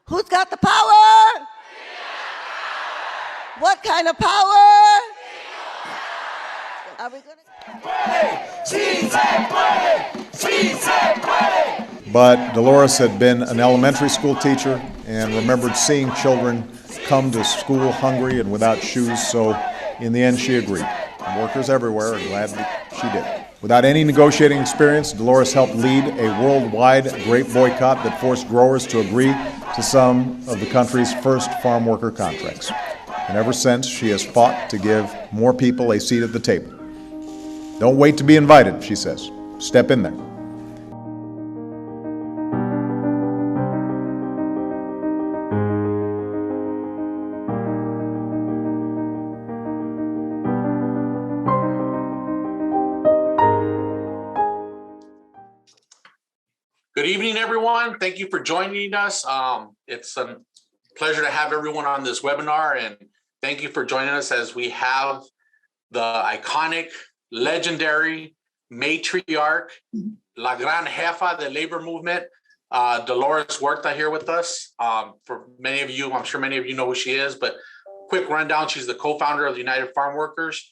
Who's got the power? What kind of power? Are we gonna? But Dolores had been an elementary school teacher and remembered seeing children come to school hungry and without shoes, so in the end she agreed. And workers everywhere are glad that she did. Without any negotiating experience, Dolores helped lead a worldwide grape boycott that forced growers to agree to some of the country's first farm worker contracts. And ever since, she has fought to give more people a seat at the table. Don't wait to be invited, she says. Step in there. Good evening, everyone. Thank you for joining us. It's a pleasure to have everyone on this webinar, and thank you for joining us as we have the iconic, legendary matriarch, La Gran Jefa de Labor Movement, Dolores Huerta here with us. For many of you, I'm sure many of you know who she is, but quick rundown, she's the co-founder of the United Farm Workers.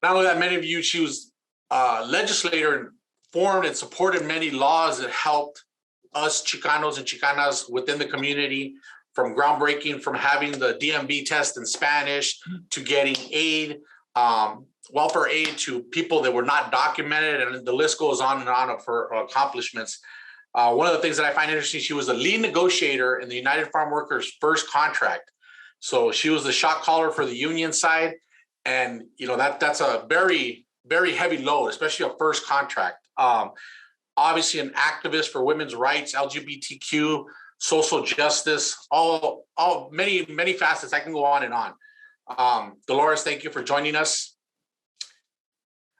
Not only that, many of you, she was a legislator and formed and supported many laws that helped us Chicanos and Chicanas within the community, from groundbreaking, from having the DMV test in Spanish, to getting aid, welfare aid to people that were not documented, and the list goes on and on of her accomplishments. One of the things that I find interesting, she was the lead negotiator in the United Farm Workers' first contract. So she was the shot caller for the union side, and you know that's a very, very heavy load, especially a first contract. Obviously an activist for women's rights, LGBTQ, social justice, all many facets. I can go on and on. Dolores, thank you for joining us.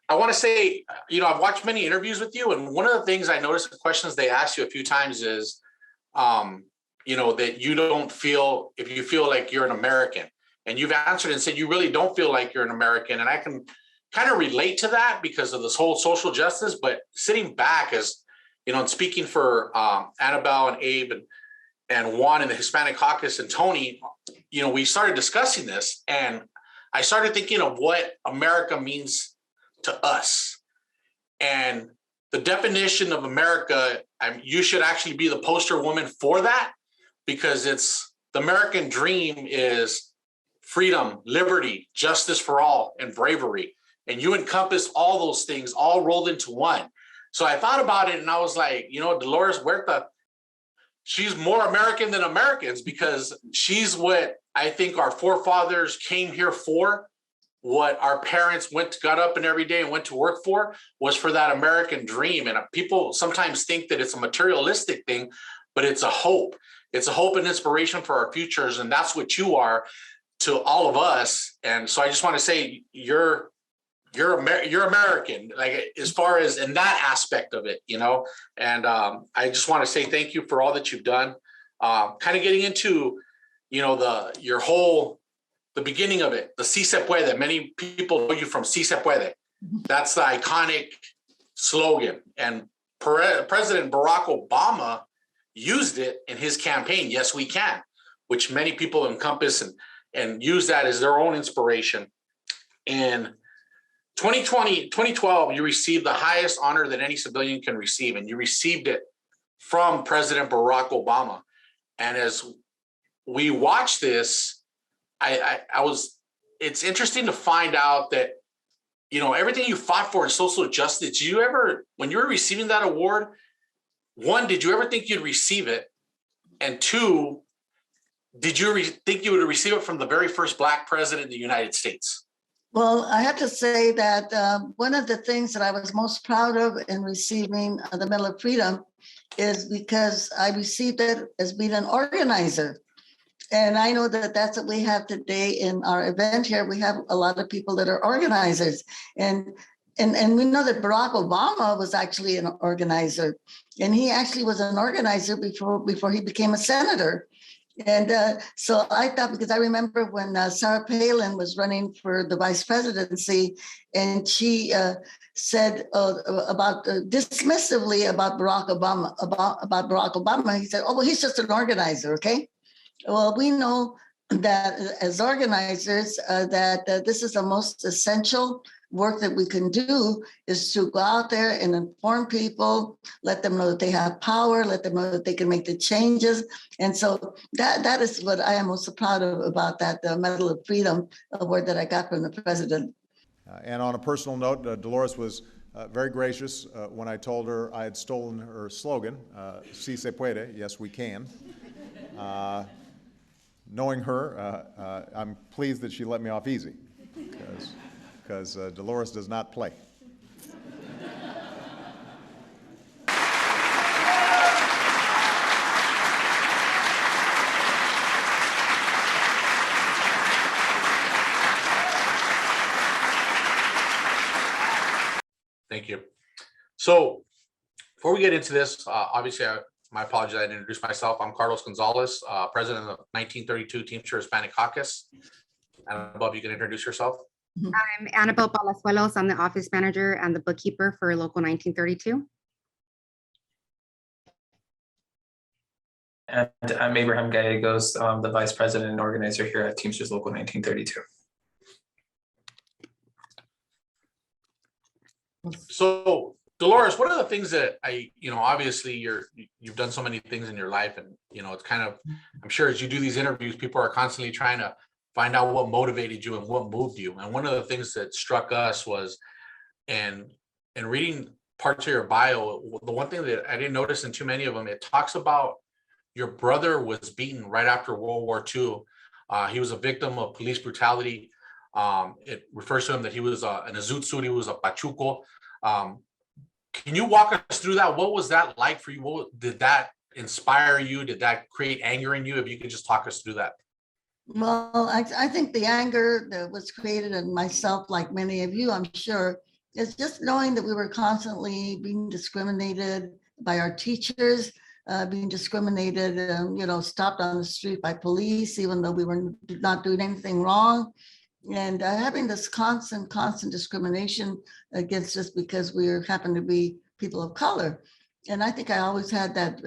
I want to say, you know, I've watched many interviews with you, and one of the things I noticed, the questions they asked you a few times is, you know, that you don't feel, if you feel like you're an American, and you've answered and said you really don't feel like you're an American, and I can kind of relate to that because of this whole social justice. But sitting back, as you know, and speaking for Annabelle and Abe and Juan in the Hispanic Caucus and Tony, you know, we started discussing this, and I started thinking of what America means to us. And the definition of America, you should actually be the poster woman for that, because it's the American dream is freedom, liberty, justice for all, and bravery. And you encompass all those things all rolled into one. So I thought about it and I was like, you know, Dolores Huerta, she's more American than Americans, because she's what I think our forefathers came here for. What our parents got up and every day and went to work for was for that American dream. And people sometimes think that it's a materialistic thing, but it's a hope. It's a hope and inspiration for our futures. And that's what you are to all of us. And so I just want to say you're American, like as far as in that aspect of it, you know. And I just want to say thank you for all that you've done. Kind of getting into, you know, the beginning of it, the Si Se Puede. Many people know you from Si Se Puede. That's the iconic slogan. And President Barack Obama used it in his campaign, Yes, We Can, which many people encompass and use that as their own inspiration. And 2012, you received the highest honor that any civilian can receive, and you received it from President Barack Obama. And as we watch this, it's interesting to find out that, you know, everything you fought for in social justice, did you ever, when you were receiving that award, one, did you ever think you'd receive it? And two, did you think you would receive it from the very first Black president in the United States? Well, I have to say that one of the things that I was most proud of in receiving the Medal of Freedom is because I received it as being an organizer. And I know that that's what we have today in our event here. We have a lot of people that are organizers. And we know that Barack Obama was actually an organizer. And he actually was an organizer before he became a senator. And so I thought, because I remember when Sarah Palin was running for the vice presidency, and she said dismissively about Barack Obama, he said, "Oh, well, he's just an organizer, okay?" Well, we know that as organizers, that this is the most essential work that we can do, is to go out there and inform people, let them know that they have power, let them know that they can make the changes. And so that is what I am most proud of about that Medal of Freedom award that I got from the president. And on a personal note, Dolores was very gracious when I told her I had stolen her slogan, "Si se puede," yes, we can. Knowing her, I'm pleased that she let me off easy, because Dolores does not play. Thank you. So before we get into this, obviously, my apologies, I didn't introduce myself. I'm Carlos Gonzalez, president of 1932 Teamsters Hispanic Caucus. And above, you can introduce yourself. I'm Annabelle Palazuelos. I'm the office manager and the bookkeeper for Local 1932. And I'm Abraham Gallegos, the vice president and organizer here at Teamsters Local 1932. So Dolores, what are the things that obviously you've done so many things in your life, and it's kind of, I'm sure as you do these interviews, people are constantly trying to find out what motivated you and what moved you. And one of the things that struck us was, and reading parts of your bio, the one thing that I didn't notice in too many of them, it talks about your brother was beaten right after World War II. He was a victim of police brutality. It refers to him that he was in a zoot suit. He was a pachuco. Can you walk us through that? What was that like for you? Did that inspire you? Did that create anger in you? If you could just talk us through that. Well, I think the anger that was created in myself, like many of you, I'm sure, is just knowing that we were constantly being discriminated by our teachers, being discriminated, stopped on the street by police, even though we were not doing anything wrong. And having this constant discrimination against us because we happen to be people of color. And I think I always had that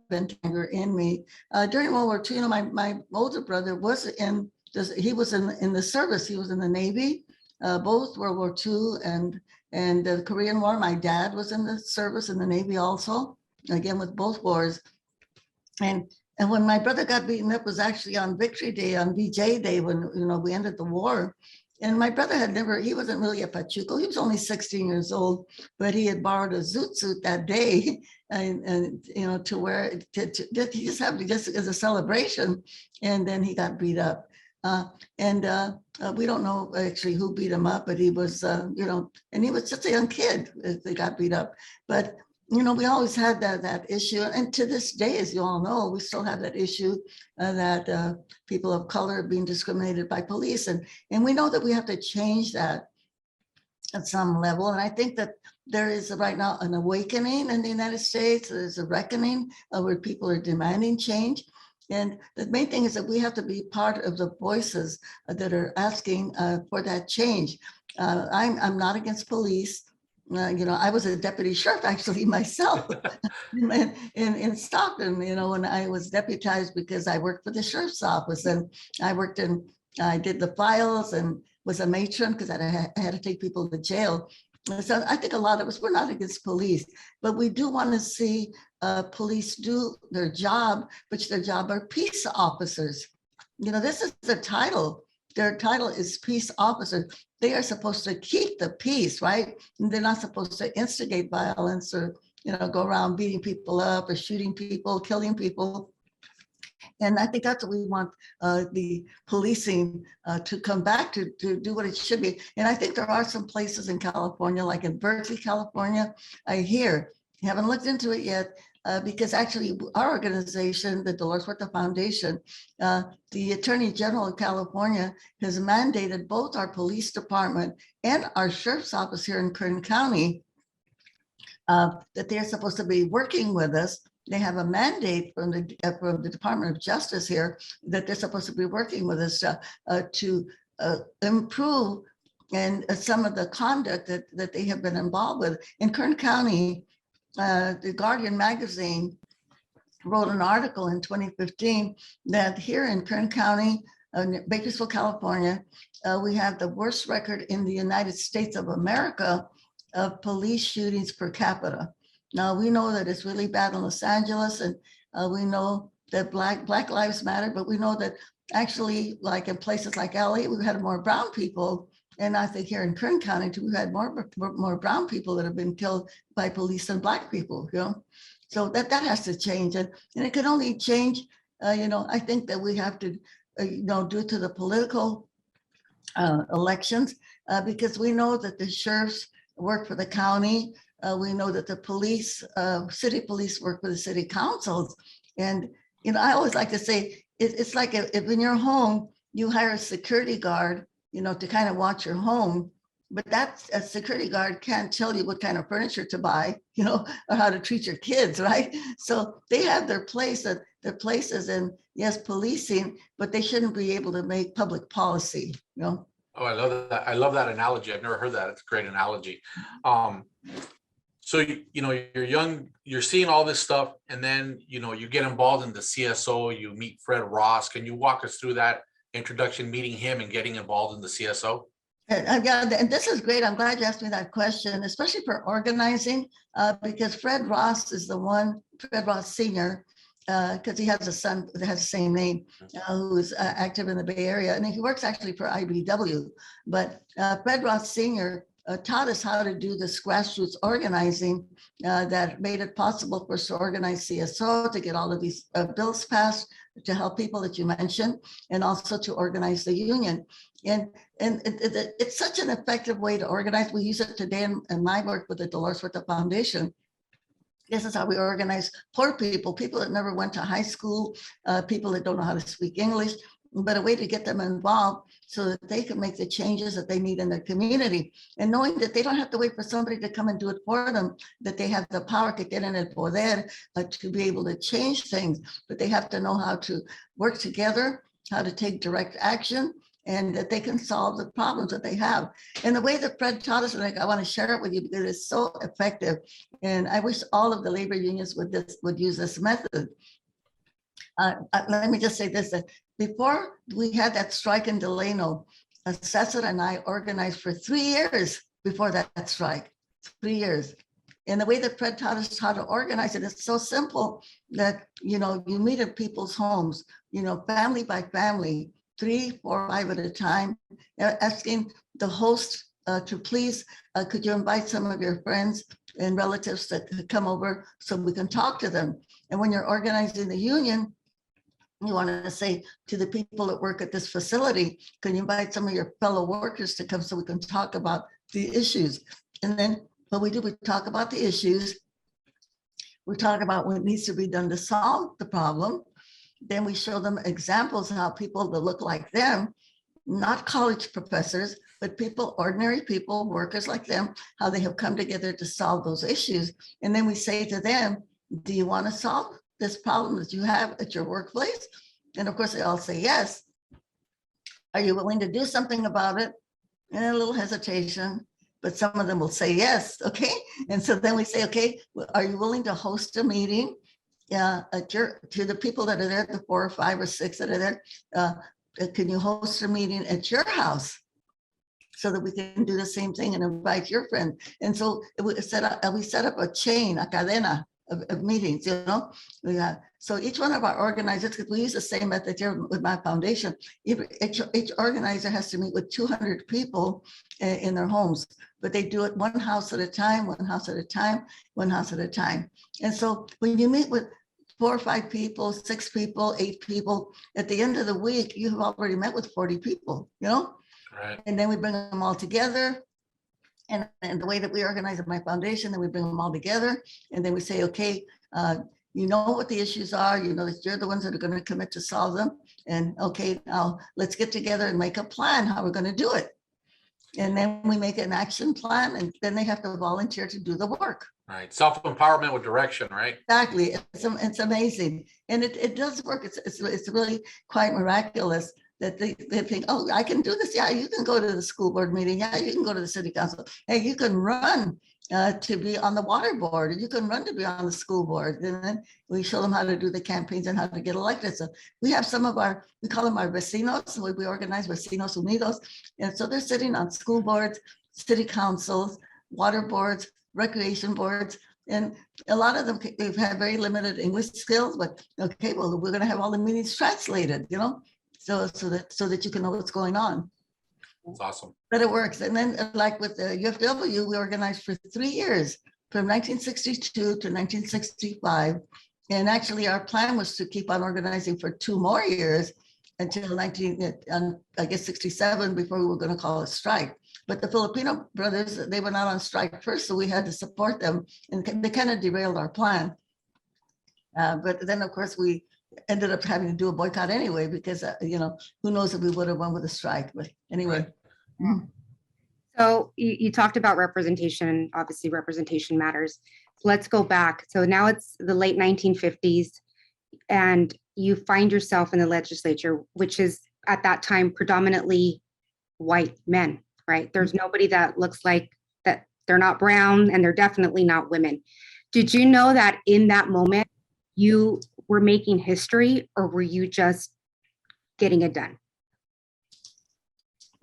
bent anger in me. During World War II, my older brother was in the service. He was in the Navy, both World War II and the Korean War. My dad was in the service in the Navy also, again with both wars. And when my brother got beaten up was actually on Victory Day, on VJ Day, when we ended the war. And my brother he wasn't really a pachuco. He was only 16 years old, but he had borrowed a zoot suit that day, and to wear just as a celebration. And then he got beat up. We don't know actually who beat him up, but he was, and he was just a young kid as they got beat up. But we always had that issue. And to this day, as you all know, we still have that issue that people of color are being discriminated by police. And we know that we have to change that at some level. And I think that there is right now an awakening in the United States. There's a reckoning where people are demanding change. And the main thing is that we have to be part of the voices that are asking for that change. I'm not against police. I was a deputy sheriff actually myself in Stockton, when I was deputized, because I worked for the sheriff's office, and I did the files and was a matron because I had to take people to jail. So I think a lot of us, we're not against police, but we do want to see police do their job, which their job are peace officers. This is the title. Their title is peace officers. They are supposed to keep the peace, right? And they're not supposed to instigate violence or, go around beating people up or shooting people, killing people. And I think that's what we want the policing to come back to do what it should be. And I think there are some places in California, like in Berkeley, California, I haven't looked into it yet, because actually our organization, the Dolores Huerta Foundation, the Attorney General of California has mandated both our police department and our sheriff's office here in Kern County that they're supposed to be working with us. They have a mandate from the Department of Justice here that they're supposed to be working with us to improve and some of the conduct that they have been involved with. In Kern County, the Guardian magazine wrote an article in 2015 that here in Kern County, Bakersfield, California, we have the worst record in the United States of America of police shootings per capita. Now, we know that it's really bad in Los Angeles, and we know that Black Lives Matter, but we know that actually, like in places like LA, we've had more brown people. And I think here in Kern County, too, we've had more brown people that have been killed by police than Black people, you know? So that has to change. And it can only change, I think that we have to, due to the political elections, because we know that the sheriffs work for the county. We know that the police, city police work for the city councils. And, I always like to say, it's like if in your home, you hire a security guard, to kind of watch your home, but a security guard can't tell you what kind of furniture to buy, or how to treat your kids, right? So they have their places in, yes, policing, but they shouldn't be able to make public policy, Oh, I love that. I love that analogy. I've never heard that. It's a great analogy. So, you're young, you're seeing all this stuff, and then, you get involved in the CSO, you meet Fred Ross. Can you walk us through that introduction, meeting him and getting involved in the CSO? And this is great. I'm glad you asked me that question, especially for organizing, because Fred Ross Sr., because he has a son that has the same name, who is active in the Bay Area. And he works actually for IBW. But Fred Ross Sr. Taught us how to do this grassroots organizing that made it possible for us to organize CSO, to get all of these bills passed, to help people that you mentioned, and also to organize the union. And it's such an effective way to organize. We use it today in my work with the Dolores Huerta Foundation. This is how we organize poor people that never went to high school, people that don't know how to speak English, but a way to get them involved so that they can make the changes that they need in their community. And knowing that they don't have to wait for somebody to come and do it for them, that they have the power to get in el poder, to be able to change things, but they have to know how to work together, how to take direct action, and that they can solve the problems that they have. And the way that Fred taught us, and I want to share it with you because it's so effective. And I wish all of the labor unions would use this method. Let me just say this, that before we had that strike in Delano, Cesar and I organized for 3 years before that strike, 3 years. And the way that Fred taught us how to organize it is so simple that, you meet at people's homes, family by family, 3, 4, 5 at a time, asking the host to please, could you invite some of your friends and relatives that could come over so we can talk to them. And when you're organizing the union, you want to say to the people that work at this facility, can you invite some of your fellow workers to come so we can talk about the issues? And then what we do, we talk about the issues. We talk about what needs to be done to solve the problem. Then we show them examples of how people that look like them, not college professors, but people, ordinary people, workers like them, how they have come together to solve those issues. And then we say to them, do you want to solve this problem that you have at your workplace? And of course, they all say yes. Are you willing to do something about it? And a little hesitation, but some of them will say yes, okay? And so then we say, okay, are you willing to host a meeting to the people that are there, the 4 or 5 or 6 that are there? Can you host a meeting at your house so that we can do the same thing and invite your friend? And so we set up a chain, a cadena of meetings, So each one of our organizers, because we use the same method here with my foundation, each organizer has to meet with 200 people in their homes, but they do it one house at a time, one house at a time, one house at a time. And so when you meet with 4 or 5 people, 6 people, 8 people, at the end of the week, you have already met with 40 people, Right. And then we bring them all together. And the way that we organize at my foundation, then we bring them all together. And then we say, okay, you know what the issues are, that you're the ones that are going to commit to solve them. And okay, now let's get together and make a plan how we're going to do it. And then we make an action plan, and then they have to volunteer to do the work. Right. Self-empowerment with direction, right? Exactly. It's amazing. And it does work. It's really quite miraculous that they think, oh, I can do this. Yeah, you can go to the school board meeting. Yeah, you can go to the city council. Hey, you can run to be on the water board, and you can run to be on the school board. And then we show them how to do the campaigns and how to get elected. So we have some of our, we call them our vecinos. So we organize Vecinos Unidos. And so they're sitting on school boards, city councils, water boards, recreation boards. And a lot of them, they've had very limited English skills, but okay, well, we're going to have all the meetings translated, you know, so that you can know what's going on. That's awesome. But it works. And then like with the UFW, we organized for 3 years, from 1962 to 1965. And actually our plan was to keep on organizing for 2 more years until 67 before we were going to call a strike. But the Filipino brothers, they were not on strike first, so we had to support them, and they kind of derailed our plan. But then of course we ended up having to do a boycott anyway, because you know, who knows if we would have won with a strike, but anyway. Right. So you talked about representation. Obviously, representation matters. Let's go back. So now it's the late 1950s, and you find yourself in the legislature, which is at that time predominantly white men, right? There's nobody that looks like that. They're not brown, and they're definitely not women. Did you know that in that moment you were making history, or were you just getting it done?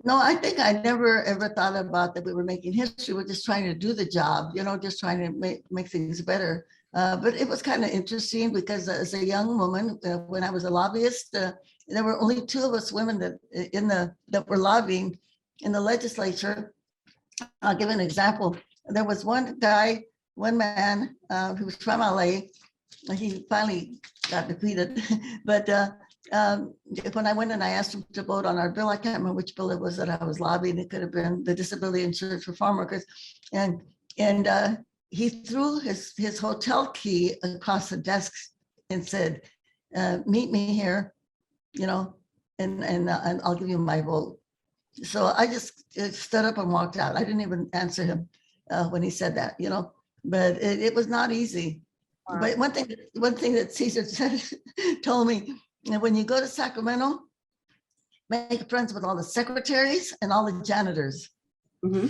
No, I think I never ever thought about that we were making history. We're just trying to do the job, you know, just trying to make things better. But it was kind of interesting because as a young woman, when I was a lobbyist, there were only 2 of us women that were lobbying in the legislature. I'll give an example. There was one man who was from LA. He finally got defeated, but when I went and I asked him to vote on our bill, I can't remember which bill it was that I was lobbying. It could have been the disability insurance for farm workers, and he threw his hotel key across the desk and said, "Meet me here, you know, and I'll give you my vote." So I just stood up and walked out. I didn't even answer him when he said that, you know. But it was not easy. Wow. But one thing that Cesar said, told me, when you go to Sacramento, make friends with all the secretaries and all the janitors. Mm-hmm.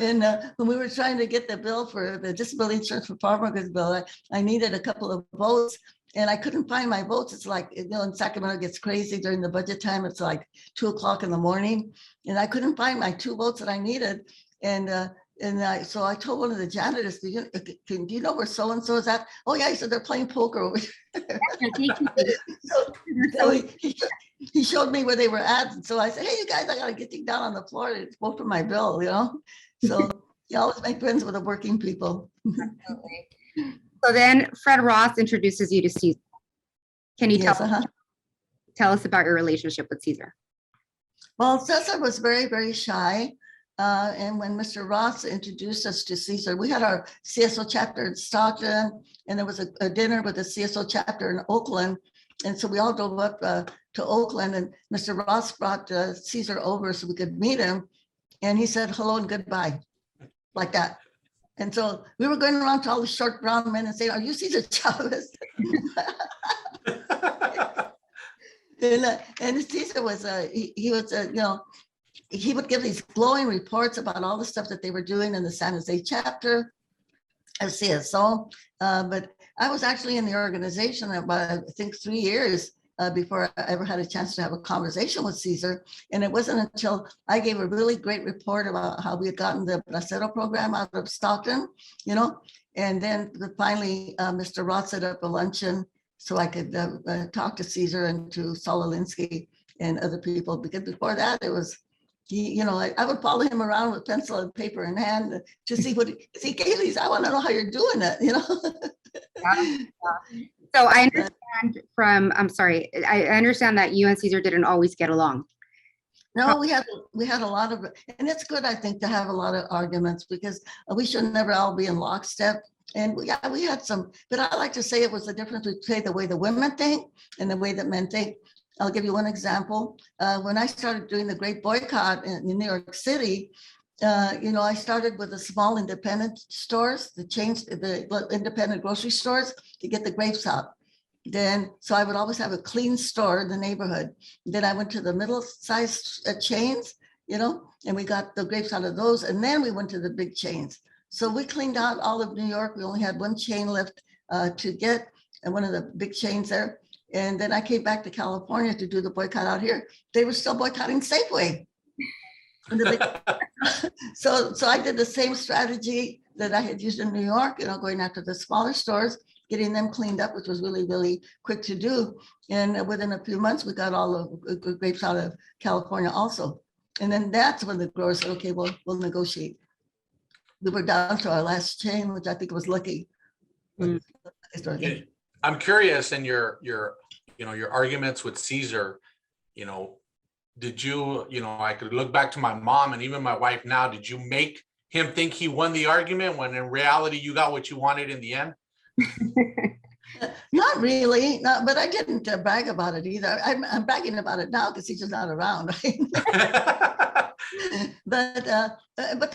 And when we were trying to get the bill for the disability insurance for farm workers bill, I needed a couple of votes, and I couldn't find my votes. It's like, you know, in Sacramento, it gets crazy during the budget time. It's like 2 o'clock in the morning, and I couldn't find my 2 votes that I needed. So I told one of the janitors, do you know where so-and-so is at? Oh yeah, he said they're playing poker over there. so he showed me where they were at. And so I said, hey, you guys, I got to get you down on the floor to vote for my bill, you know? So you always make friends with the working people. So then Fred Ross introduces you to Cesar. Can you tell us about your relationship with Cesar? Well, Cesar was very, very shy. And when Mr. Ross introduced us to Cesar, we had our CSO chapter in Stockton, and there was a dinner with the CSO chapter in Oakland. And so we all drove up to Oakland, and Mr. Ross brought Cesar over so we could meet him. And he said, hello and goodbye, like that. And so we were going around to all the short brown men and saying, are you Cesar Chavez? And Cesar was, he was, you know, he would give these glowing reports about all the stuff that they were doing in the San Jose chapter as CSO. But I was actually in the organization about, I think, 3 years before I ever had a chance to have a conversation with Cesar. And it wasn't until I gave a really great report about how we had gotten the Bracero program out of Stockton, you know, and then finally Mr. Roth set up a luncheon so I could talk to Cesar and to Saul Alinsky and other people, because before that it was, you know, I would follow him around with pencil and paper in hand to see what he gave these. I want to know how you're doing it, you know. So I understand I understand that you and Cesar didn't always get along. No, we had a lot of, and it's good, I think, to have a lot of arguments, because we should never all be in lockstep. And we had some, but I like to say it was the difference between the way the women think and the way that men think. I'll give you one example. When I started doing the Great Boycott in New York City, you know, I started with the small independent stores, the independent grocery stores to get the grapes out. So I would always have a clean store in the neighborhood. Then I went to the middle-sized chains, and we got the grapes out of those. And then we went to the big chains. So we cleaned out all of New York. We only had one chain left to get, and one of the big chains there. And then I came back to California to do the boycott out here. They were still boycotting Safeway. So I did the same strategy that I had used in New York, going after the smaller stores, getting them cleaned up, which was really, really quick to do. And within a few months, we got all the grapes out of California also. And then that's when the growers said, okay, well, we'll negotiate. We were down to our last chain, which I think was lucky. I'm curious in your arguments with Caesar, did you, I could look back to my mom and even my wife now, did you make him think he won the argument when in reality you got what you wanted in the end? Not really, no, but I didn't brag about it either. I'm bragging about it now because he's just not around. Right? But the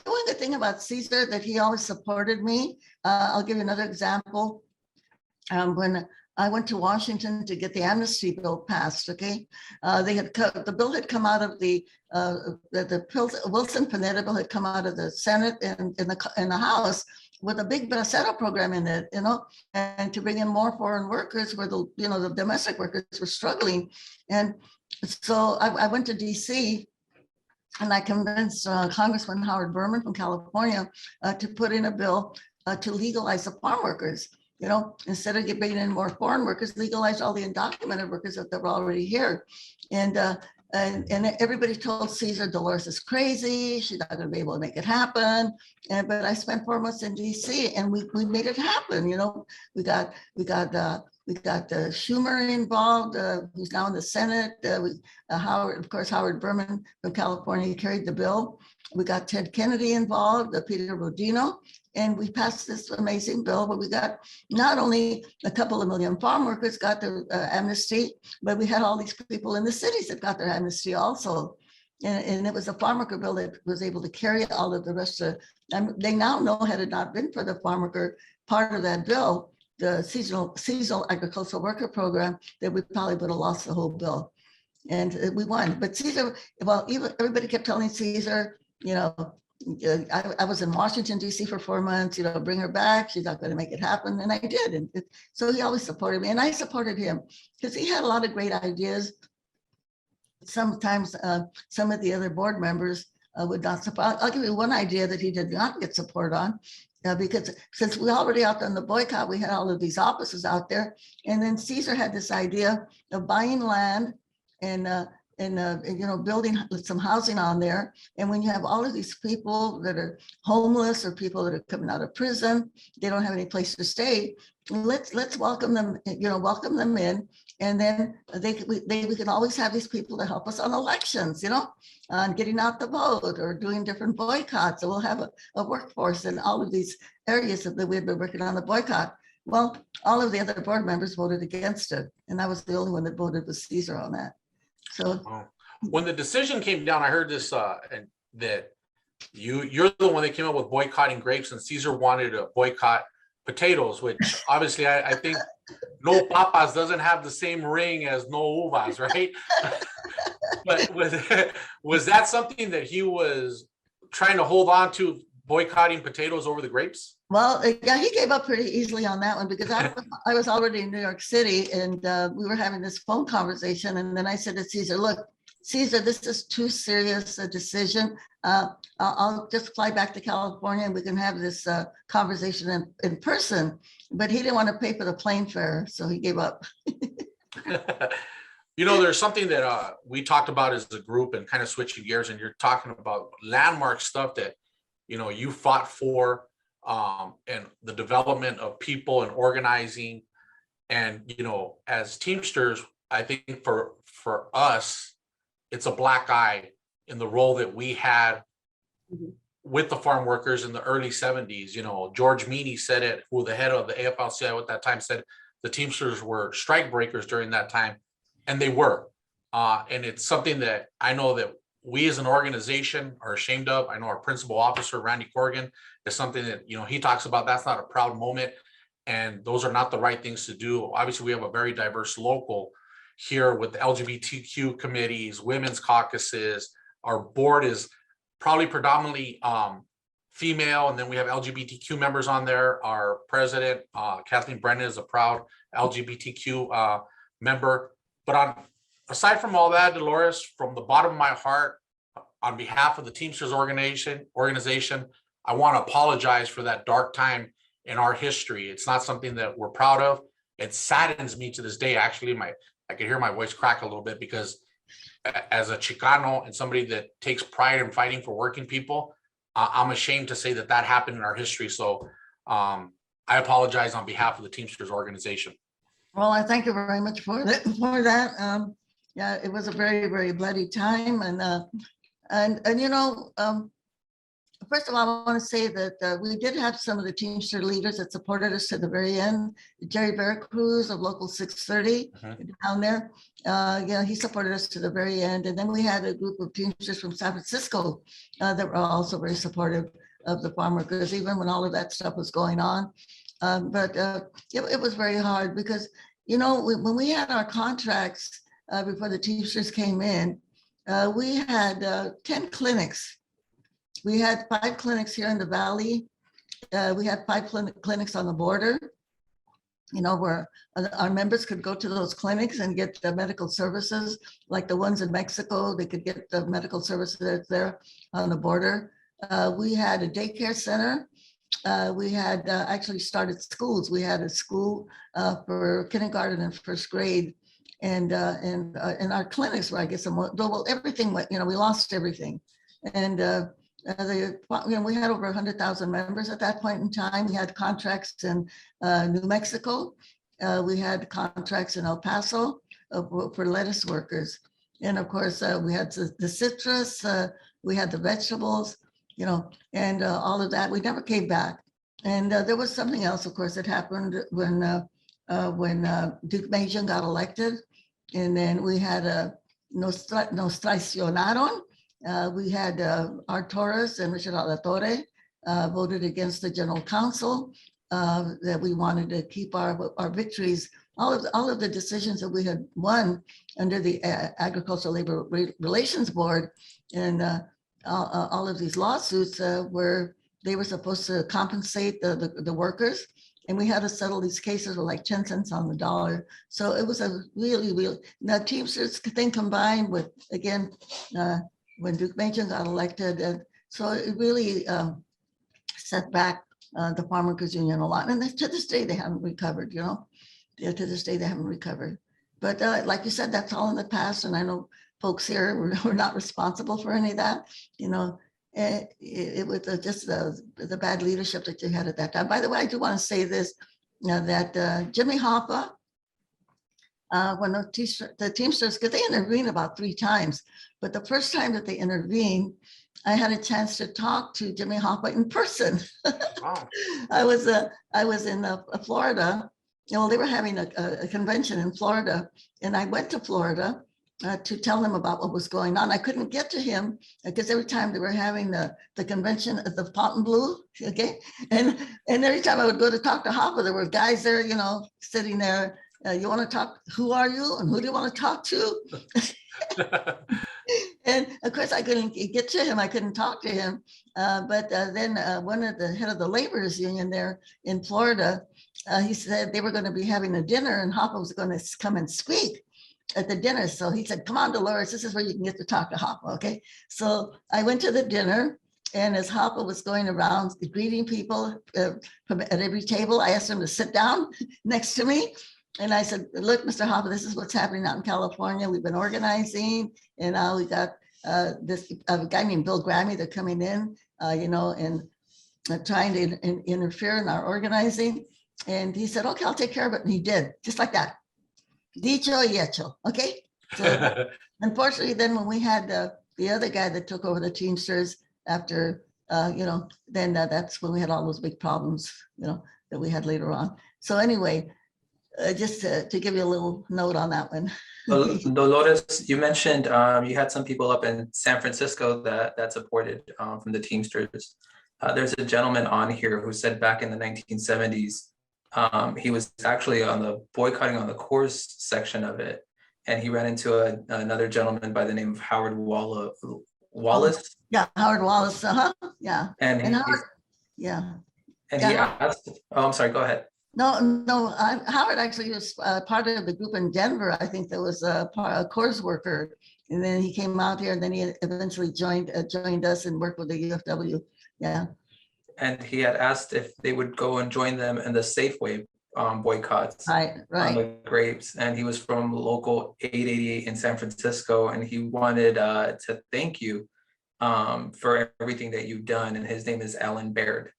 one good thing about Caesar that he always supported me. I'll give you another example. When I went to Washington to get the amnesty bill passed, okay, the bill had come out of the Wilson-Panetta bill had come out of the Senate and in the House with a big Bracero program in it, and to bring in more foreign workers where the domestic workers were struggling. And so I went to DC and I convinced Congressman Howard Berman from California to put in a bill to legalize the farm workers. Instead of bringing in more foreign workers, legalize all the undocumented workers that were already here. And everybody told Caesar Dolores is crazy. She's not going to be able to make it happen. But I spent 4 months in DC and we made it happen. We got Schumer involved, who's now in the Senate. Howard Berman from California carried the bill. We got Ted Kennedy involved, Peter Rodino, and we passed this amazing bill where we got not only a couple of million farm workers got their amnesty, but we had all these people in the cities that got their amnesty also. And it was a farm worker bill that was able to carry all of the rest of, they now know had it not been for the farm worker part of that bill, the seasonal agricultural worker program, that we probably would have lost the whole bill. And we won. But Caesar, even everybody kept telling Caesar, I was in Washington, D.C. for 4 months, bring her back. She's not going to make it happen. And I did. And so he always supported me. And I supported him because he had a lot of great ideas. Sometimes some of the other board members would not support. I'll give you one idea that he did not get support on. Because since we already out on the boycott, we had all of these offices out there. And then Caesar had this idea of buying land and building some housing on there. And when you have all of these people that are homeless or people that are coming out of prison, they don't have any place to stay. Let's welcome them, welcome them in. And then we can always have these people to help us on elections, on getting out the vote or doing different boycotts. So we'll have a workforce in all of these areas that we've been working on the boycott. Well, all of the other board members voted against it. And I was the only one that voted with Caesar on that. So when the decision came down, I heard this and that you're the one that came up with boycotting grapes, and Caesar wanted to boycott potatoes, which obviously I think no papas doesn't have the same ring as no uvas, right? But was that something that he was trying to hold on to, boycotting potatoes over the grapes? Well, yeah, he gave up pretty easily on that one because I was already in New York City and we were having this phone conversation. And then I said to Caesar, look, Caesar, this is too serious a decision. I'll just fly back to California and we can have this conversation in person. But he didn't want to pay for the plane fare, so he gave up. There's something that we talked about as a group and kind of switching gears, and you're talking about landmark stuff that, you fought for, and the development of people and organizing. And, as Teamsters, I think for us, it's a black eye in the role that we had with the farm workers in the early 70s. George Meany said it, who the head of the AFL-CIO at that time, said the Teamsters were strike breakers during that time, and they were. And it's something that I know that we as an organization are ashamed of. I know our principal officer, Randy Corrigan, is something that, he talks about. That's not a proud moment. And those are not the right things to do. Obviously, we have a very diverse local here with the LGBTQ committees, women's caucuses, Our board is probably predominantly female, and then we have LGBTQ members on there. Our president, Kathleen Brennan, is a proud LGBTQ member. But aside from all that, Dolores, from the bottom of my heart, on behalf of the Teamsters organization, I want to apologize for that dark time in our history. It's not something that we're proud of. It saddens me to this day. Actually, I can hear my voice crack a little bit, because as a Chicano and somebody that takes pride in fighting for working people, I'm ashamed to say that happened in our history. So I apologize on behalf of the Teamsters organization. Well, I thank you very much for that. Yeah, it was a very, very bloody time. And you know, first of all, I want to say that we did have some of the Teamster leaders that supported us to the very end. Jerry Veracruz of Local 630 down there, yeah, he supported us to the very end. And then we had a group of Teamsters from San Francisco that were also very supportive of the farm workers, even when all of that stuff was going on. But it was very hard because, you know, when we had our contracts before the Teamsters came in, we had 10 clinics. We had 5 clinics here in the Valley. We had 5 clinics on the border, you know, where our members could go to those clinics and get the medical services, like the ones in Mexico. They could get the medical services that's there on the border. We had a daycare center. We had actually started schools. We had a school for kindergarten and first grade. And our clinics were, I guess, well, everything went, you know, we lost everything. And we had over 100,000 members at that point in time. We had contracts in New Mexico. We had contracts in El Paso for lettuce workers. And of course, we had the citrus, we had the vegetables, you know, and all of that. We never came back. And there was something else, of course, that happened when Duke Majan got elected. And then we had Nos Traicionaron. We had Arturas and Richard Alatorre voted against the General Council, that we wanted to keep our victories. All of the decisions that we had won under the Agricultural Labor Relations Board, and all of these lawsuits they were supposed to compensate the workers. And we had to settle these cases with like 10 cents on the dollar. So it was a really, now Teamsters thing combined with, again, when Duke Majan got elected. And so it really set back the Farm Workers Union a lot. And to this day, they haven't recovered, you know, to this day, they haven't recovered. But like you said, that's all in the past. And I know folks here were not responsible for any of that, you know. It was just the bad leadership that you had at that time. By the way, I do want to say this, that Jimmy Hoffa, when the Teamsters, because they intervened about 3 times, but the first time that they intervened, I had a chance to talk to Jimmy Hoffa in person. Wow. I was in Florida. You know, they were having a convention in Florida, and I went to Florida to tell them about what was going on. I couldn't get to him because every time they were having the convention at the Fontainebleau, okay? And every time I would go to talk to Hoffa, there were guys there, you know, sitting there. You want to talk, who are you? And who do you want to talk to? And of course I couldn't get to him. I couldn't talk to him. But then one of the head of the laborers union there in Florida, he said they were going to be having a dinner and Hoffa was going to come and speak at the dinner. So he said, come on, Dolores, this is where you can get to talk to Hoffa, okay? So I went to the dinner, and as Hoffa was going around greeting people at every table, I asked him to sit down next to me. And I said, look, Mr. Hoffa, this is what's happening out in California. We've been organizing, and now we got this guy named Bill Grammy. They're coming in, you know, and trying to interfere in our organizing. And he said, okay, I'll take care of it. And he did, just like that. Dicho y hecho, okay? So unfortunately, then when we had the other guy that took over the Teamsters after, you know, then that's when we had all those big problems, you know, that we had later on. So anyway, just to give you a little note on that one. Dolores, you mentioned you had some people up in San Francisco that supported from the Teamsters. There's a gentleman on here who said back in the 1970s, he was actually on the boycotting on the course section of it. And he ran into another gentleman by the name of Howard Wallace, Yeah, Howard Wallace, yeah. and And he, Howard, yeah. and he Yeah. asked, oh, I'm sorry, go ahead. No, Howard actually was part of the group in Denver. I think that was a course worker. And then he came out here and then he eventually joined us and worked with the UFW. Yeah. And he had asked if they would go and join them in the Safeway boycotts Right, on right. the grapes. And he was from local 888 in San Francisco, and he wanted to thank you for everything that you've done. And his name is Alan Baird.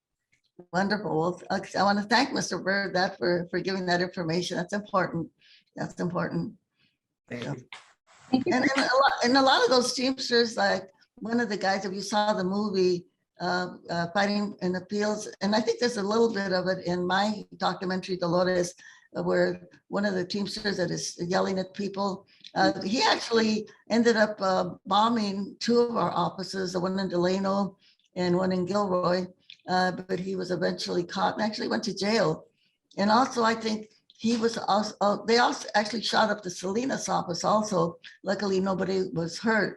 Wonderful. Well, I want to thank Mr. Bird for giving that information. That's important. That's important. Thank Yeah. you. And a lot of those Teamsters, like one of the guys, if you saw the movie, Fighting in the Fields, and I think there's a little bit of it in my documentary, Dolores, where one of the Teamsters that is yelling at people, he actually ended up bombing two of our offices, the one in Delano and one in Gilroy, but he was eventually caught and actually went to jail. And also, I think he was also, they also actually shot up the Salinas office also. Luckily, nobody was hurt.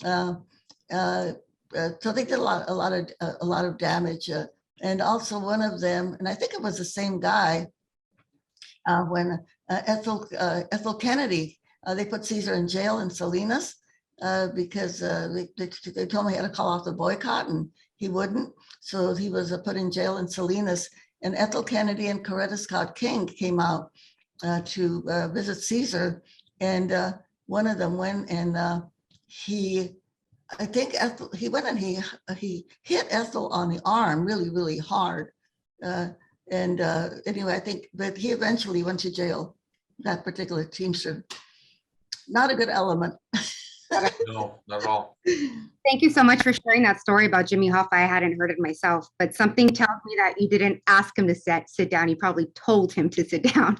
So they did a lot of damage. And also one of them, and I think it was the same guy, when Ethel Kennedy, they put Caesar in jail in Salinas because they told him he had to call off the boycott and he wouldn't. So he was put in jail in Salinas. And Ethel Kennedy and Coretta Scott King came out to visit Caesar. And one of them went and I think Ethel, he went and he hit Ethel on the arm really, really hard. Anyway, I think, but he eventually went to jail, that particular Teamster. Not a good element. No, not at all. Thank you so much for sharing that story about Jimmy Hoffa. I hadn't heard it myself, but something tells me that you didn't ask him to sit down. You probably told him to sit down.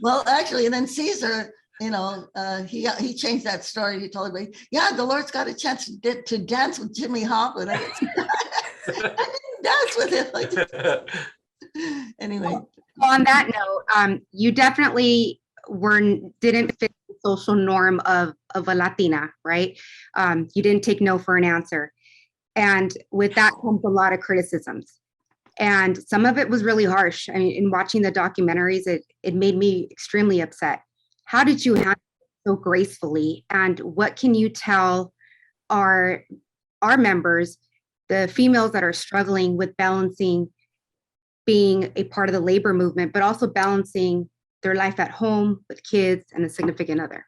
Well, actually, and then Caesar, you know, he changed that story. He told me, yeah, Dolores got a chance to dance with Jimmy Hoffa. And I didn't dance with him. Anyway. On that note, you definitely didn't fit the social norm of a Latina, right? You didn't take no for an answer. And with that comes a lot of criticisms. And some of it was really harsh. I mean, in watching the documentaries, it made me extremely upset. How did you handle it so gracefully? And what can you tell our members, the females that are struggling with balancing being a part of the labor movement, but also balancing their life at home with kids and a significant other?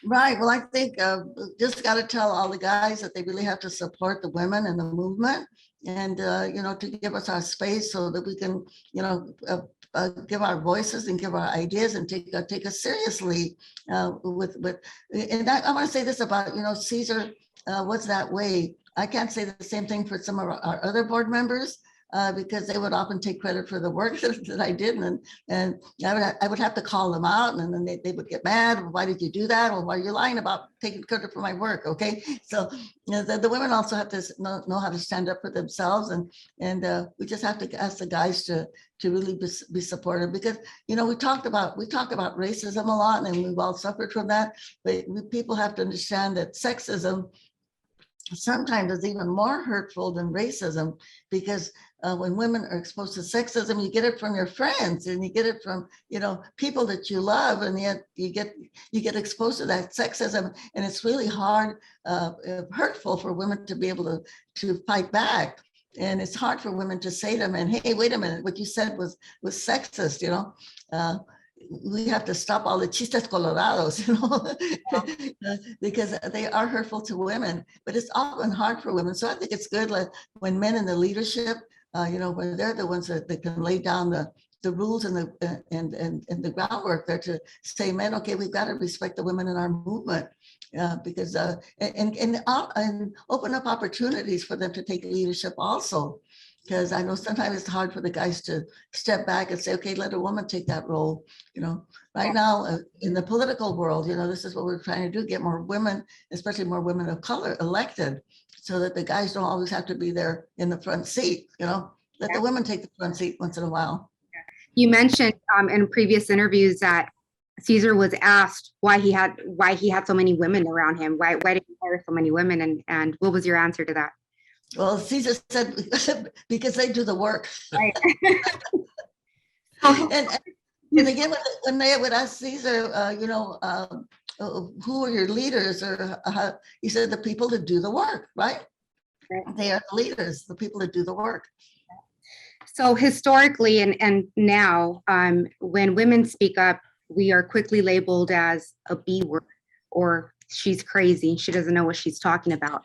Right. Well, I think just got to tell all the guys that they really have to support the women and the movement, and you know, to give us our space so that we can, you know, give our voices and give our ideas and take us seriously. And I want to say this about, you know, Caesar was that way. I can't say the same thing for some of our other board members. Because they would often take credit for the work that I did, and I would have to call them out, and then they would get mad. Why did you do that? Well, why are you lying about taking credit for my work? Okay, so you know, the women also have to know how to stand up for themselves, and we just have to ask the guys to really be supportive, because you know we talk about racism a lot, and we've all suffered from that, but people have to understand that sexism sometimes is even more hurtful than racism, because when women are exposed to sexism, you get it from your friends and you get it from, you know, people that you love, and yet you get exposed to that sexism, and it's really hard, hurtful for women to be able to fight back. And it's hard for women to say to them, and hey, wait a minute, what you said was sexist, you know. We have to stop all the chistes colorados, you know, because they are hurtful to women, but it's often hard for women. So I think it's good, like when men in the leadership, you know, when they're the ones that can lay down the rules and the groundwork there to say, man, okay, we've got to respect the women in our movement, because and open up opportunities for them to take leadership also. Because I know sometimes it's hard for the guys to step back and say, okay, let a woman take that role. You know, right now in the political world, you know, this is what we're trying to do, get more women, especially more women of color elected, so that the guys don't always have to be there in the front seat, you know, let the women take the front seat once in a while. You mentioned in previous interviews that Caesar was asked why he had so many women around him. Why did he hire so many women? And what was your answer to that? Well, Caesar said, because they do the work. Right. And again, when they would ask Caesar, who are your leaders? Or he said, the people that do the work, right? They are the leaders, the people that do the work. So historically and now, when women speak up, we are quickly labeled as a B word, or she's crazy, she doesn't know what she's talking about.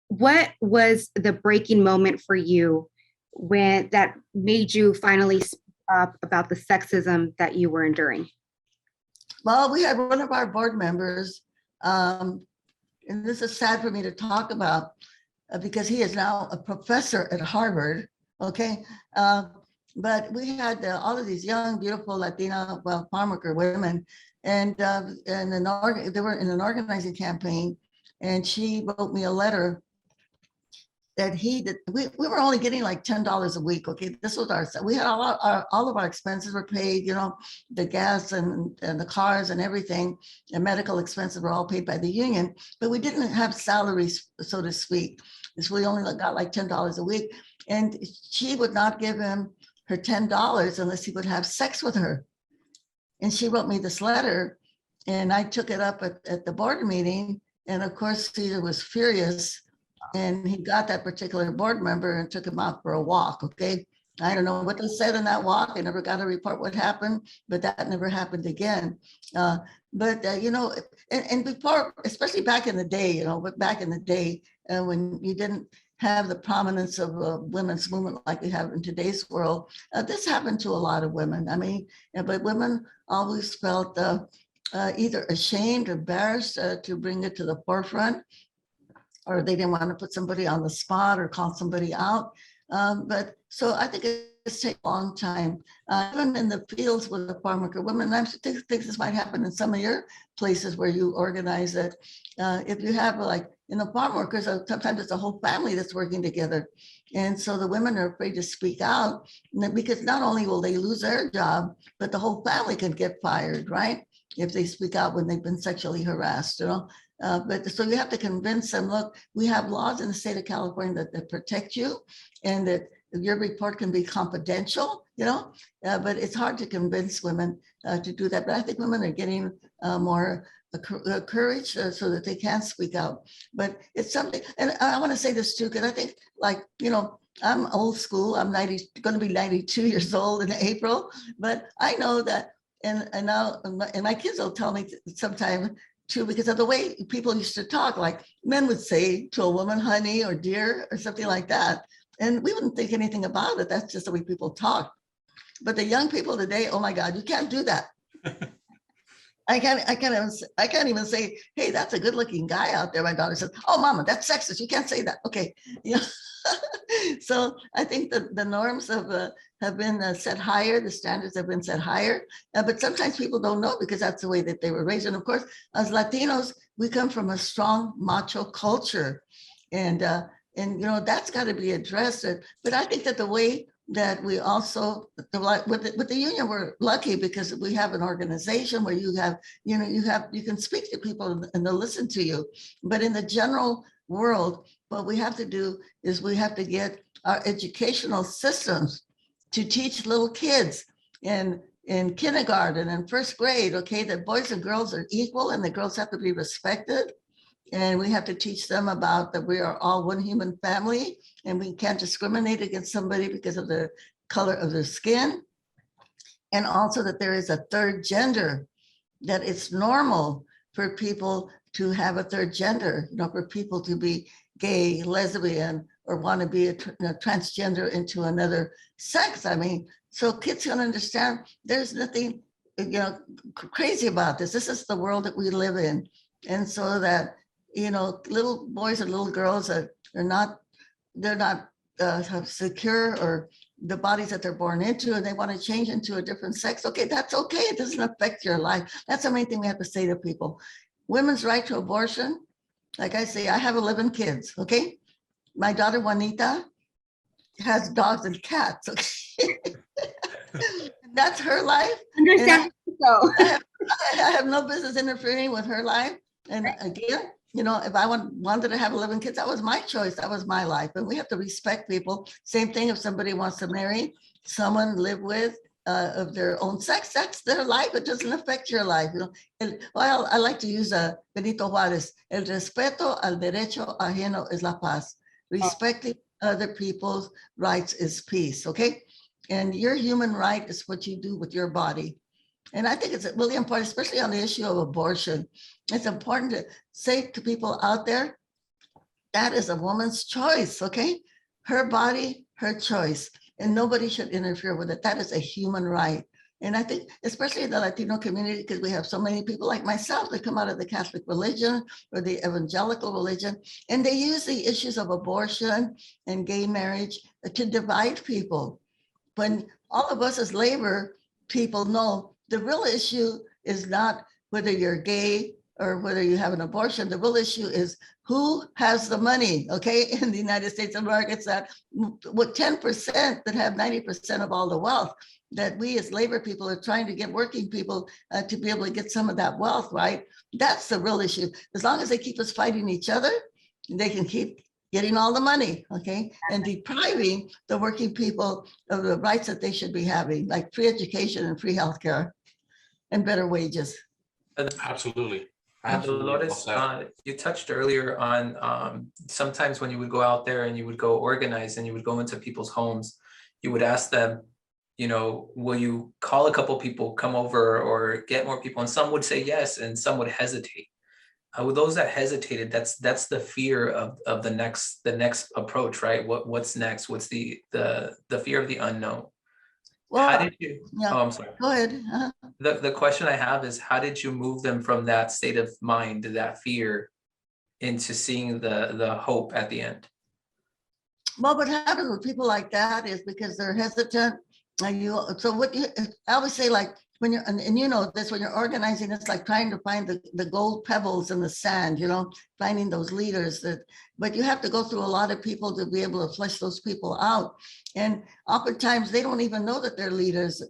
What was the breaking moment for you when that made you finally speak up about the sexism that you were enduring? Well, we had one of our board members, and this is sad for me to talk about because he is now a professor at Harvard, okay? But we had all of these young, beautiful Latina, farm worker women, and they were in an organizing campaign, and she wrote me a letter that we were only getting like $10 a week. Okay, this was we had all of our expenses were paid, the gas and the cars and everything, and medical expenses were all paid by the union, but we didn't have salaries, so to speak. So we only got like $10 a week. And she would not give him her $10 unless he would have sex with her. And she wrote me this letter, and I took it up at the board meeting. And of course, Caesar was furious. And he got that particular board member and took him out for a walk, okay? I don't know what they said in that walk. I never got a report what happened, but that never happened again. And before, especially back in the day, when you didn't have the prominence of women's movement like we have in today's world, this happened to a lot of women. I mean, but women always felt either ashamed, embarrassed to bring it to the forefront, or they didn't want to put somebody on the spot or call somebody out. But so I think it's taken a long time. Even in the fields with the farm worker women, I think this might happen in some of your places where you organize it. If you have like in the farm workers, sometimes it's a whole family that's working together. And so the women are afraid to speak out because not only will they lose their job, but the whole family could get fired, right? If they speak out when they've been sexually harassed, But so you have to convince them, look, we have laws in the state of California that protect you and that your report can be confidential, but it's hard to convince women to do that. But I think women are getting more courage so that they can speak out. But it's something, and I want to say this too, because I think I'm old school. I'm going to be 92 years old in April, but I know that, and now, and my kids will tell me sometime too, because of the way people used to talk, like men would say to a woman, honey, or dear, or something like that. And we wouldn't think anything about it. That's just the way people talk. But the young people today, oh my God, you can't do that. I can't even say, hey, that's a good looking guy out there. My daughter says, oh, mama, that's sexist. You can't say that. Okay. So I think the norms have been set higher. The standards have been set higher. But sometimes people don't know because that's the way that they were raised. And of course, as Latinos, we come from a strong macho culture. And that's got to be addressed. But I think that the way that we also, with the union, we're lucky because we have an organization where you can speak to people and they'll listen to you. But in the general world, what we have to do is we have to get our educational systems to teach little kids in kindergarten and first grade, okay, that boys and girls are equal and the girls have to be respected. And we have to teach them about that we are all one human family and we can't discriminate against somebody because of the color of their skin. And also that there is a third gender, that it's normal for people to have a third gender, for people to be gay, lesbian, or want to be a transgender into another sex. I mean, so kids can understand there's nothing, crazy about this. This is the world that we live in. And so that, little boys and little girls they're not secure or the bodies that they're born into and they want to change into a different sex. Okay, that's okay. It doesn't affect your life. That's the main thing we have to say to people. Women's right to abortion. Like I say, I have 11 kids, okay? My daughter, Juanita, has dogs and cats, okay? That's her life. Understand So. I have no business interfering with her life. And again, if I wanted to have 11 kids, that was my choice. That was my life. And we have to respect people. Same thing if somebody wants to marry someone, live with, of their own sex, that's their life. It doesn't affect your life. Well, I like to use Benito Juarez. El respeto al derecho ajeno es la paz. Respecting other people's rights is peace, okay? And your human right is what you do with your body. And I think it's really important, especially on the issue of abortion. It's important to say to people out there, that is a woman's choice, okay? Her body, her choice, and nobody should interfere with it. That is a human right. And I think, especially in the Latino community, because we have so many people like myself that come out of the Catholic religion or the evangelical religion, and they use the issues of abortion and gay marriage to divide people. When all of us as labor people know the real issue is not whether you're gay or whether you have an abortion. The real issue is who has the money, okay? In the United States of America, it's that with 10% that have 90% of all the wealth, that we as labor people are trying to get working people to be able to get some of that wealth, right? That's the real issue. As long as they keep us fighting each other, they can keep getting all the money, okay? And depriving the working people of the rights that they should be having, like free education and free healthcare and better wages. Absolutely. Dolores, you touched earlier on sometimes when you would go out there and you would go organize and you would go into people's homes, you would ask them, will you call a couple people, come over or get more people? And some would say yes, and some would hesitate. With those that hesitated, that's the fear of the next approach, right? What's next? What's the fear of the unknown? Well, how did you? Yeah. Oh, I'm sorry. Go ahead. The question I have is, how did you move them from that state of mind, that fear, into seeing the hope at the end? Well, what happens with people like that is because they're hesitant. I always say, like, when you're, and this, when you're organizing, it's like trying to find the gold pebbles in the sand, finding those leaders but you have to go through a lot of people to be able to flesh those people out. And oftentimes they don't even know that they're leaders,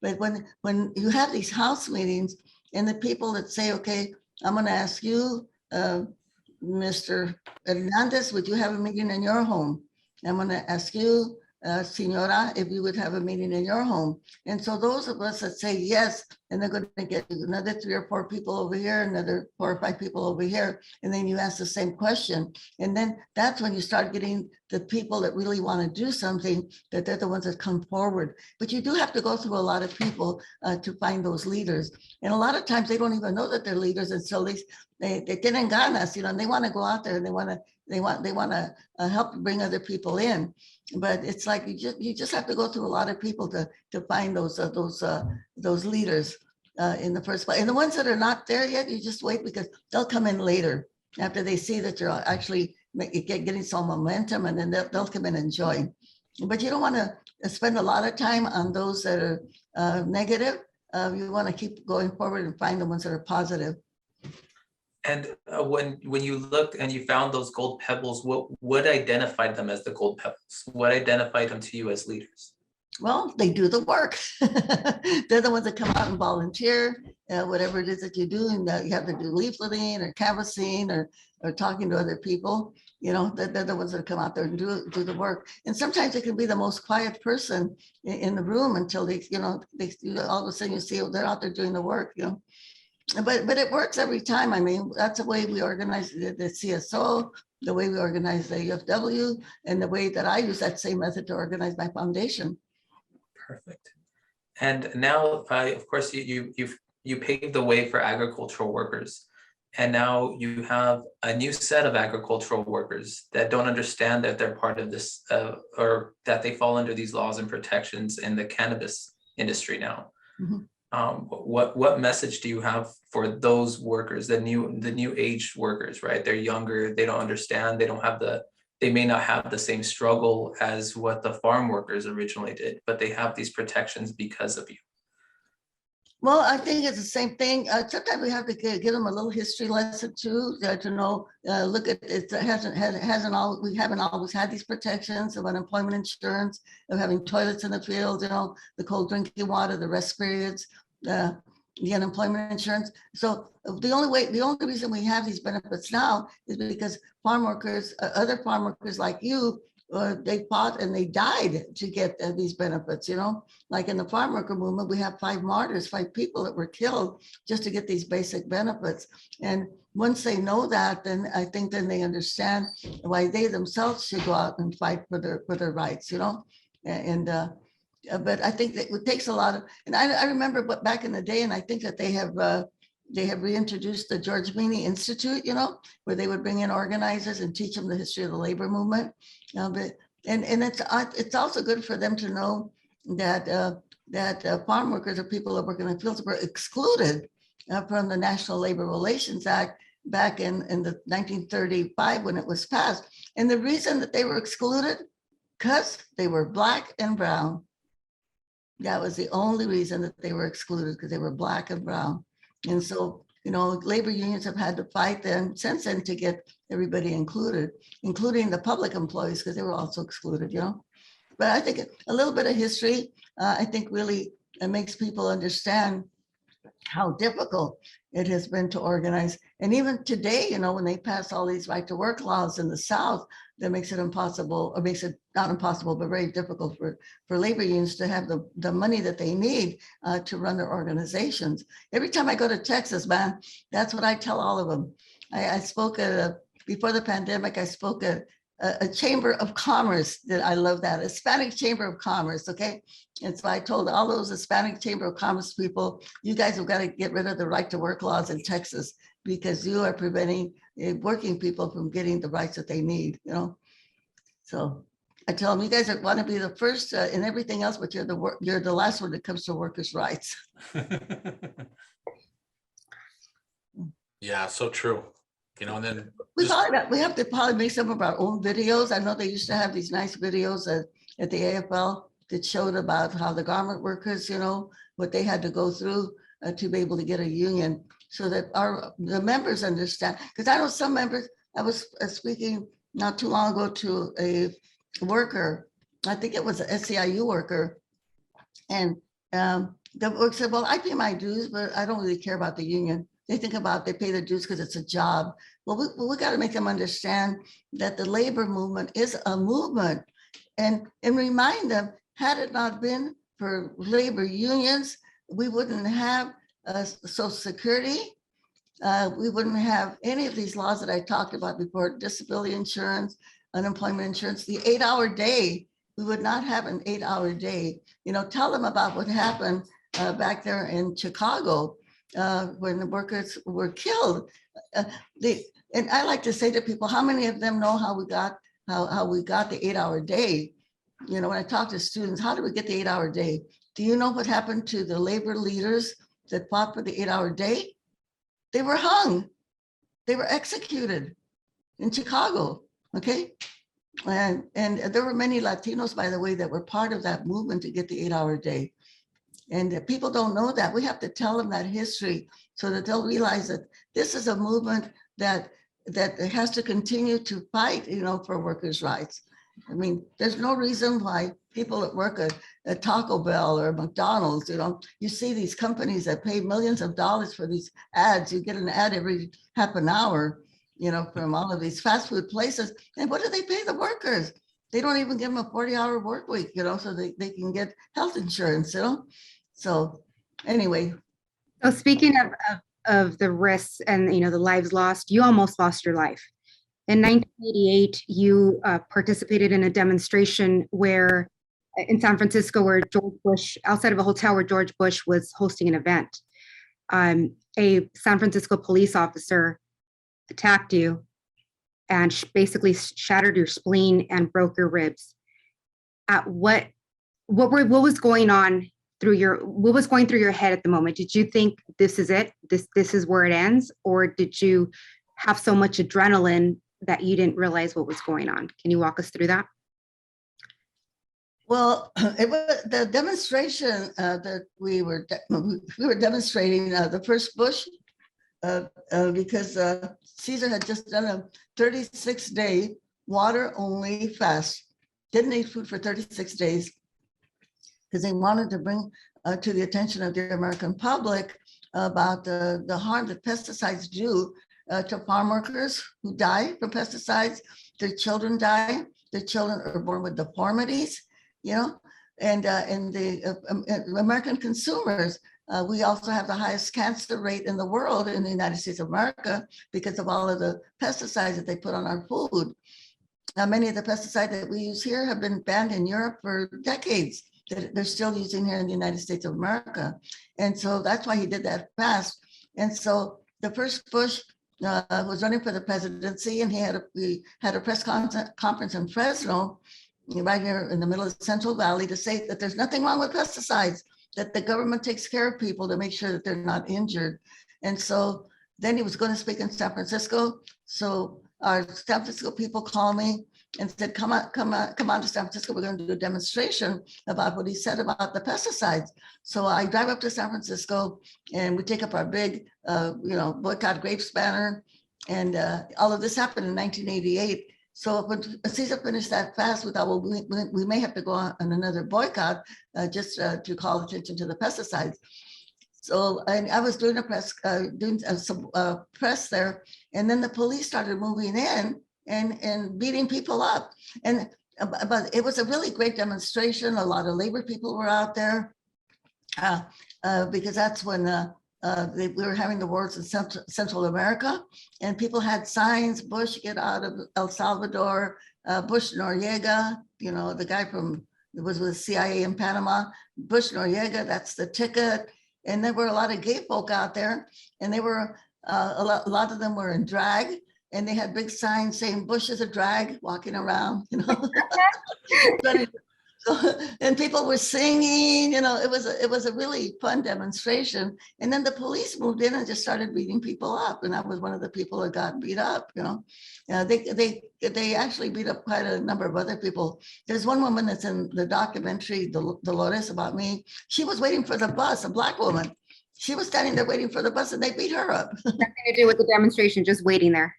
but when you have these house meetings and the people that say, okay, I'm going to ask you, Mr. Hernandez, would you have a meeting in your home? I'm going to ask you, Senora, if you would have a meeting in your home. And so those of us that say yes, and they're going to get another 3 or 4 people over here, another 4 or 5 people over here, and then you ask the same question. And then that's when you start getting the people that really want to do something, that they're the ones that come forward. But you do have to go through a lot of people to find those leaders. And a lot of times they don't even know that they're leaders until they tienen ganas, and they want to go out there and they want to help bring other people in. But it's like you just have to go through a lot of people to find those leaders in the first place. And the ones that are not there yet, you just wait, because they'll come in later after they see that you're actually getting some momentum, and then they'll come in and join. But you don't want to spend a lot of time on those that are negative. You want to keep going forward and find the ones that are positive. And when you looked and you found those gold pebbles, what identified them as the gold pebbles? What identified them to you as leaders? Well, they do the work. They're the ones that come out and volunteer, whatever it is that you do, and you have to do leafleting or canvassing or talking to other people. They're the ones that come out there and do the work. And sometimes it can be the most quiet person in the room until they all of a sudden you see they're out there doing the work. But it works every time. I mean, that's the way we organize the CSO, the way we organize the UFW, and the way that I use that same method to organize my foundation. Perfect. And now, of course, you paved the way for agricultural workers. And now you have a new set of agricultural workers that don't understand that they're part of this, or that they fall under these laws and protections in the cannabis industry now. Mm-hmm. What message do you have for those workers, the new age workers, right? They're younger, they don't understand, they may not have the same struggle as what the farm workers originally did, but they have these protections because of you. Well, I think it's the same thing. Sometimes we have to give them a little history lesson too, to know, look at it. We haven't always had these protections of unemployment insurance, of having toilets in the field, the cold drinking water, the rest periods. the unemployment insurance. So the only reason we have these benefits now is because farm workers, other farm workers like you, they fought and they died to get these benefits, you know, like in the farm worker movement, we have 5 martyrs, 5 people that were killed just to get these basic benefits. And once they know that, then I think then they understand why they themselves should go out and fight for their rights, you know. And but I think that it takes a lot of, and I remember back in the day, and I think that they have reintroduced the George Meany Institute, you know, where they would bring in organizers and teach them the history of the labor movement. But it's also good for them to know that farm workers or people that work in the fields were excluded from the National Labor Relations Act back in the 1935 when it was passed. And the reason that they were excluded, because they were Black and brown. That was the only reason that they were excluded, because they were Black and brown. And so, you know, labor unions have had to fight then since then to get everybody included, including the public employees, because they were also excluded, you know. But I think a little bit of history, I think really makes people understand how difficult it has been to organize. And even today, you know, when they pass all these right to work laws in the South, that makes it impossible, or makes it not impossible, but very difficult for labor unions to have the money that they need to run their organizations. Every time I go to Texas, man, that's what I tell all of them. I spoke before the pandemic, I spoke at a chamber of commerce that I love that, Hispanic Chamber of Commerce, okay? And so I told all those Hispanic Chamber of Commerce people, you guys have got to get rid of the right to work laws in Texas, because you are preventing working people from getting the rights that they need, you know? So I tell them, you guys want to be the first in everything else, but you're the last one that comes to workers' rights. Yeah, so true. You know, and then we have to probably make some of our own videos. I know they used to have these nice videos at the AFL that showed about how the garment workers, you know, what they had to go through to be able to get a union, so that the members understand. Because I know some members, I was speaking not too long ago to a worker, I think it was an SEIU worker, and the worker said, well, I pay my dues, but I don't really care about the union. They pay their dues because it's a job. Well, we got to make them understand that the labor movement is a movement, and remind them, had it not been for labor unions, we wouldn't have Social Security. We wouldn't have any of these laws that I talked about before, disability insurance, unemployment insurance, the 8-hour day. We would not have an 8-hour day. You know, tell them about what happened back there in Chicago when the workers were killed. And I like to say to people, how many of them know how we got the 8-hour day? You know, when I talk to students, how did we get the 8-hour day? Do you know what happened to the labor leaders that fought for the 8-hour day? They were hung. They were executed in Chicago, okay? And there were many Latinos, by the way, that were part of that movement to get the 8-hour day. And people don't know that. We have to tell them that history so that they'll realize that this is a movement that has to continue to fight, you know, for workers' rights. I mean, there's no reason why people that work at Taco Bell or McDonald's, you know, you see these companies that pay millions of dollars for these ads. You get an ad every half an hour, you know, from all of these fast food places. And what do they pay the workers? They don't even give them a 40-hour work week, you know, so they can get health insurance, you know. So anyway. So speaking of the risks and, you know, the lives lost, you almost lost your life. In 1988, you participated in a demonstration in San Francisco, where George Bush, outside of a hotel where George Bush was hosting an event. A San Francisco police officer attacked you and basically shattered your spleen and broke your ribs. What was going on what was going through your head at the moment? Did you think this is it? This is where it ends? Or did you have so much adrenaline that you didn't realize what was going on? Can you walk us through that? Well, it was the demonstration that we were demonstrating the first Bush because Caesar had just done a 36-day water-only fast. Didn't eat food for 36 days because they wanted to bring to the attention of the American public about the harm that pesticides do to farm workers who die from pesticides. Their children die. Their children are born with deformities, and the American consumers. We also have the highest cancer rate in the world in the United States of America because of all of the pesticides that they put on our food. Now, many of the pesticides that we use here have been banned in Europe for decades. That they're still using here in the United States of America. And so that's why he did that fast. And so the first Bush was running for the presidency, and he had a press conference in Fresno, right here in the middle of the Central Valley, to say that there's nothing wrong with pesticides, that the government takes care of people to make sure that they're not injured. And so then he was going to speak in San Francisco. So our San Francisco people called me and said, come on to San Francisco. We're going to do a demonstration about what he said about the pesticides. So I drive up to San Francisco, and we take up our big, boycott grapes banner. And all of this happened in 1988. So when Cesar finished that fast, we thought, well, we may have to go on another boycott just to call attention to the pesticides. So I was doing some press there, and then the police started moving in and beating people up. But it was a really great demonstration. A lot of labor people were out there because that's when we were having the wars in Central America, and people had signs: "Bush, get out of El Salvador." Bush Noriega, the guy was with CIA in Panama. Bush Noriega, that's the ticket. And there were a lot of gay folk out there, and they were a lot of them were in drag, and they had big signs saying "Bush is a drag," walking around, and people were singing. It was a really fun demonstration. And then the police moved in and just started beating people up, and I was one of the people that got beat up. They actually beat up quite a number of other people. There's one woman that's in the documentary, Dolores, about me. She was waiting for the bus, a Black woman. She was standing there waiting for the bus, and they beat her up. Nothing to do with the demonstration, just waiting there.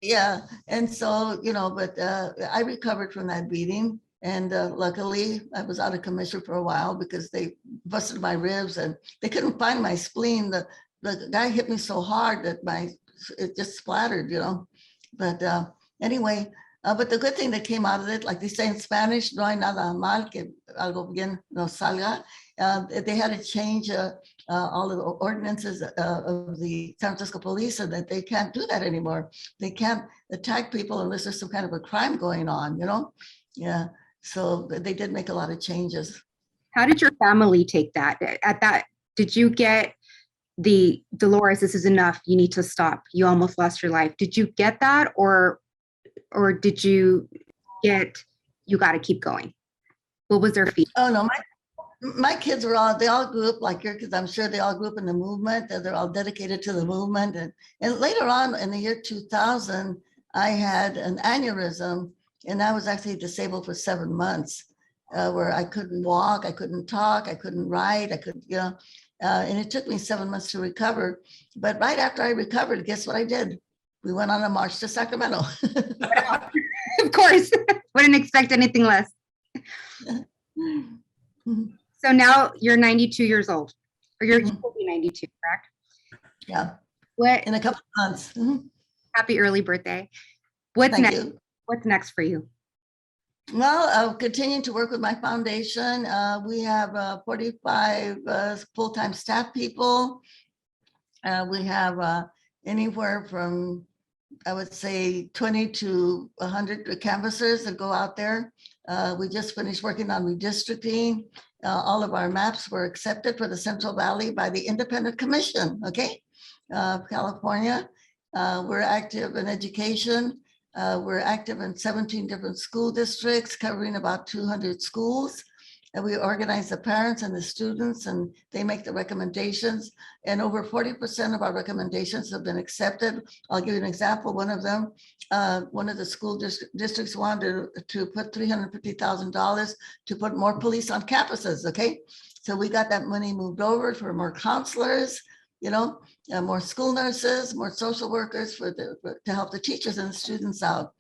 Yeah, and so, but I recovered from that beating. And luckily, I was out of commission for a while because they busted my ribs and they couldn't find my spleen. The guy hit me so hard that it just splattered, But anyway, but the good thing that came out of it, like they say in Spanish, no hay nada mal que algo bien no salga. They had to change all of the ordinances of the San Francisco police, so that they can't do that anymore. They can't attack people unless there's some kind of a crime going on, Yeah. So they did make a lot of changes. How did your family take that? Did you get the Dolores, this is enough, you need to stop, you almost lost your life? Did you get that, or did you get, you got to keep going? What was their feedback? Oh no, my kids they all grew up like your kids. I'm sure they all grew up in the movement. They're all dedicated to the movement. And later on in the year 2000, I had an aneurysm. And I was actually disabled for 7 months, where I couldn't walk, I couldn't talk, I couldn't write, and it took me 7 months to recover. But right after I recovered, guess what I did? We went on a march to Sacramento. Of course, wouldn't expect anything less. So now you're 92 years old, or you will be 92, correct? Yeah. What? In a couple of months. Happy early birthday. What's Thank next? you. What's next for you? Well, I'll continue to work with my foundation. We have 45 full-time staff people. We have anywhere from, I would say, 20 to 100 canvassers that go out there. We just finished working on redistricting. All of our maps were accepted for the Central Valley by the Independent Commission, California. We're active in education. We're active in 17 different school districts covering about 200 schools. And we organize the parents and the students, and they make the recommendations. And over 40% of our recommendations have been accepted. I'll give you an example. One of them, one of the school districts wanted to put $350,000 to put more police on campuses, So we got that money moved over for more counselors, more school nurses, more social workers to help the teachers and the students out.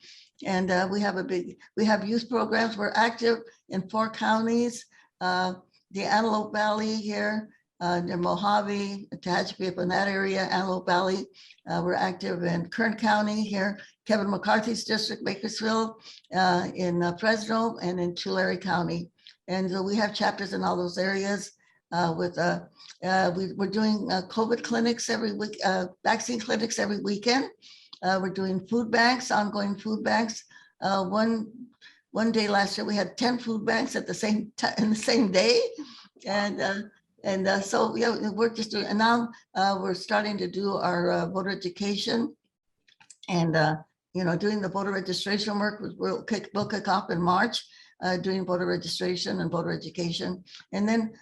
And we have youth programs. We're active in 4 counties, the Antelope Valley here, near Mojave, Tehachapi, up in that area, Antelope Valley. We're active in Kern County here, Kevin McCarthy's district, Bakersfield, in Fresno, and in Tulare County. And we have chapters in all those areas. We're doing COVID clinics every week, vaccine clinics every weekend. We're doing food banks, ongoing food banks. One day last year, we had 10 food banks at the same time in the same day. So yeah, we're just doing, and now we're starting to do our voter education and doing the voter registration work. We'll kick off in March, doing voter registration and voter education. And then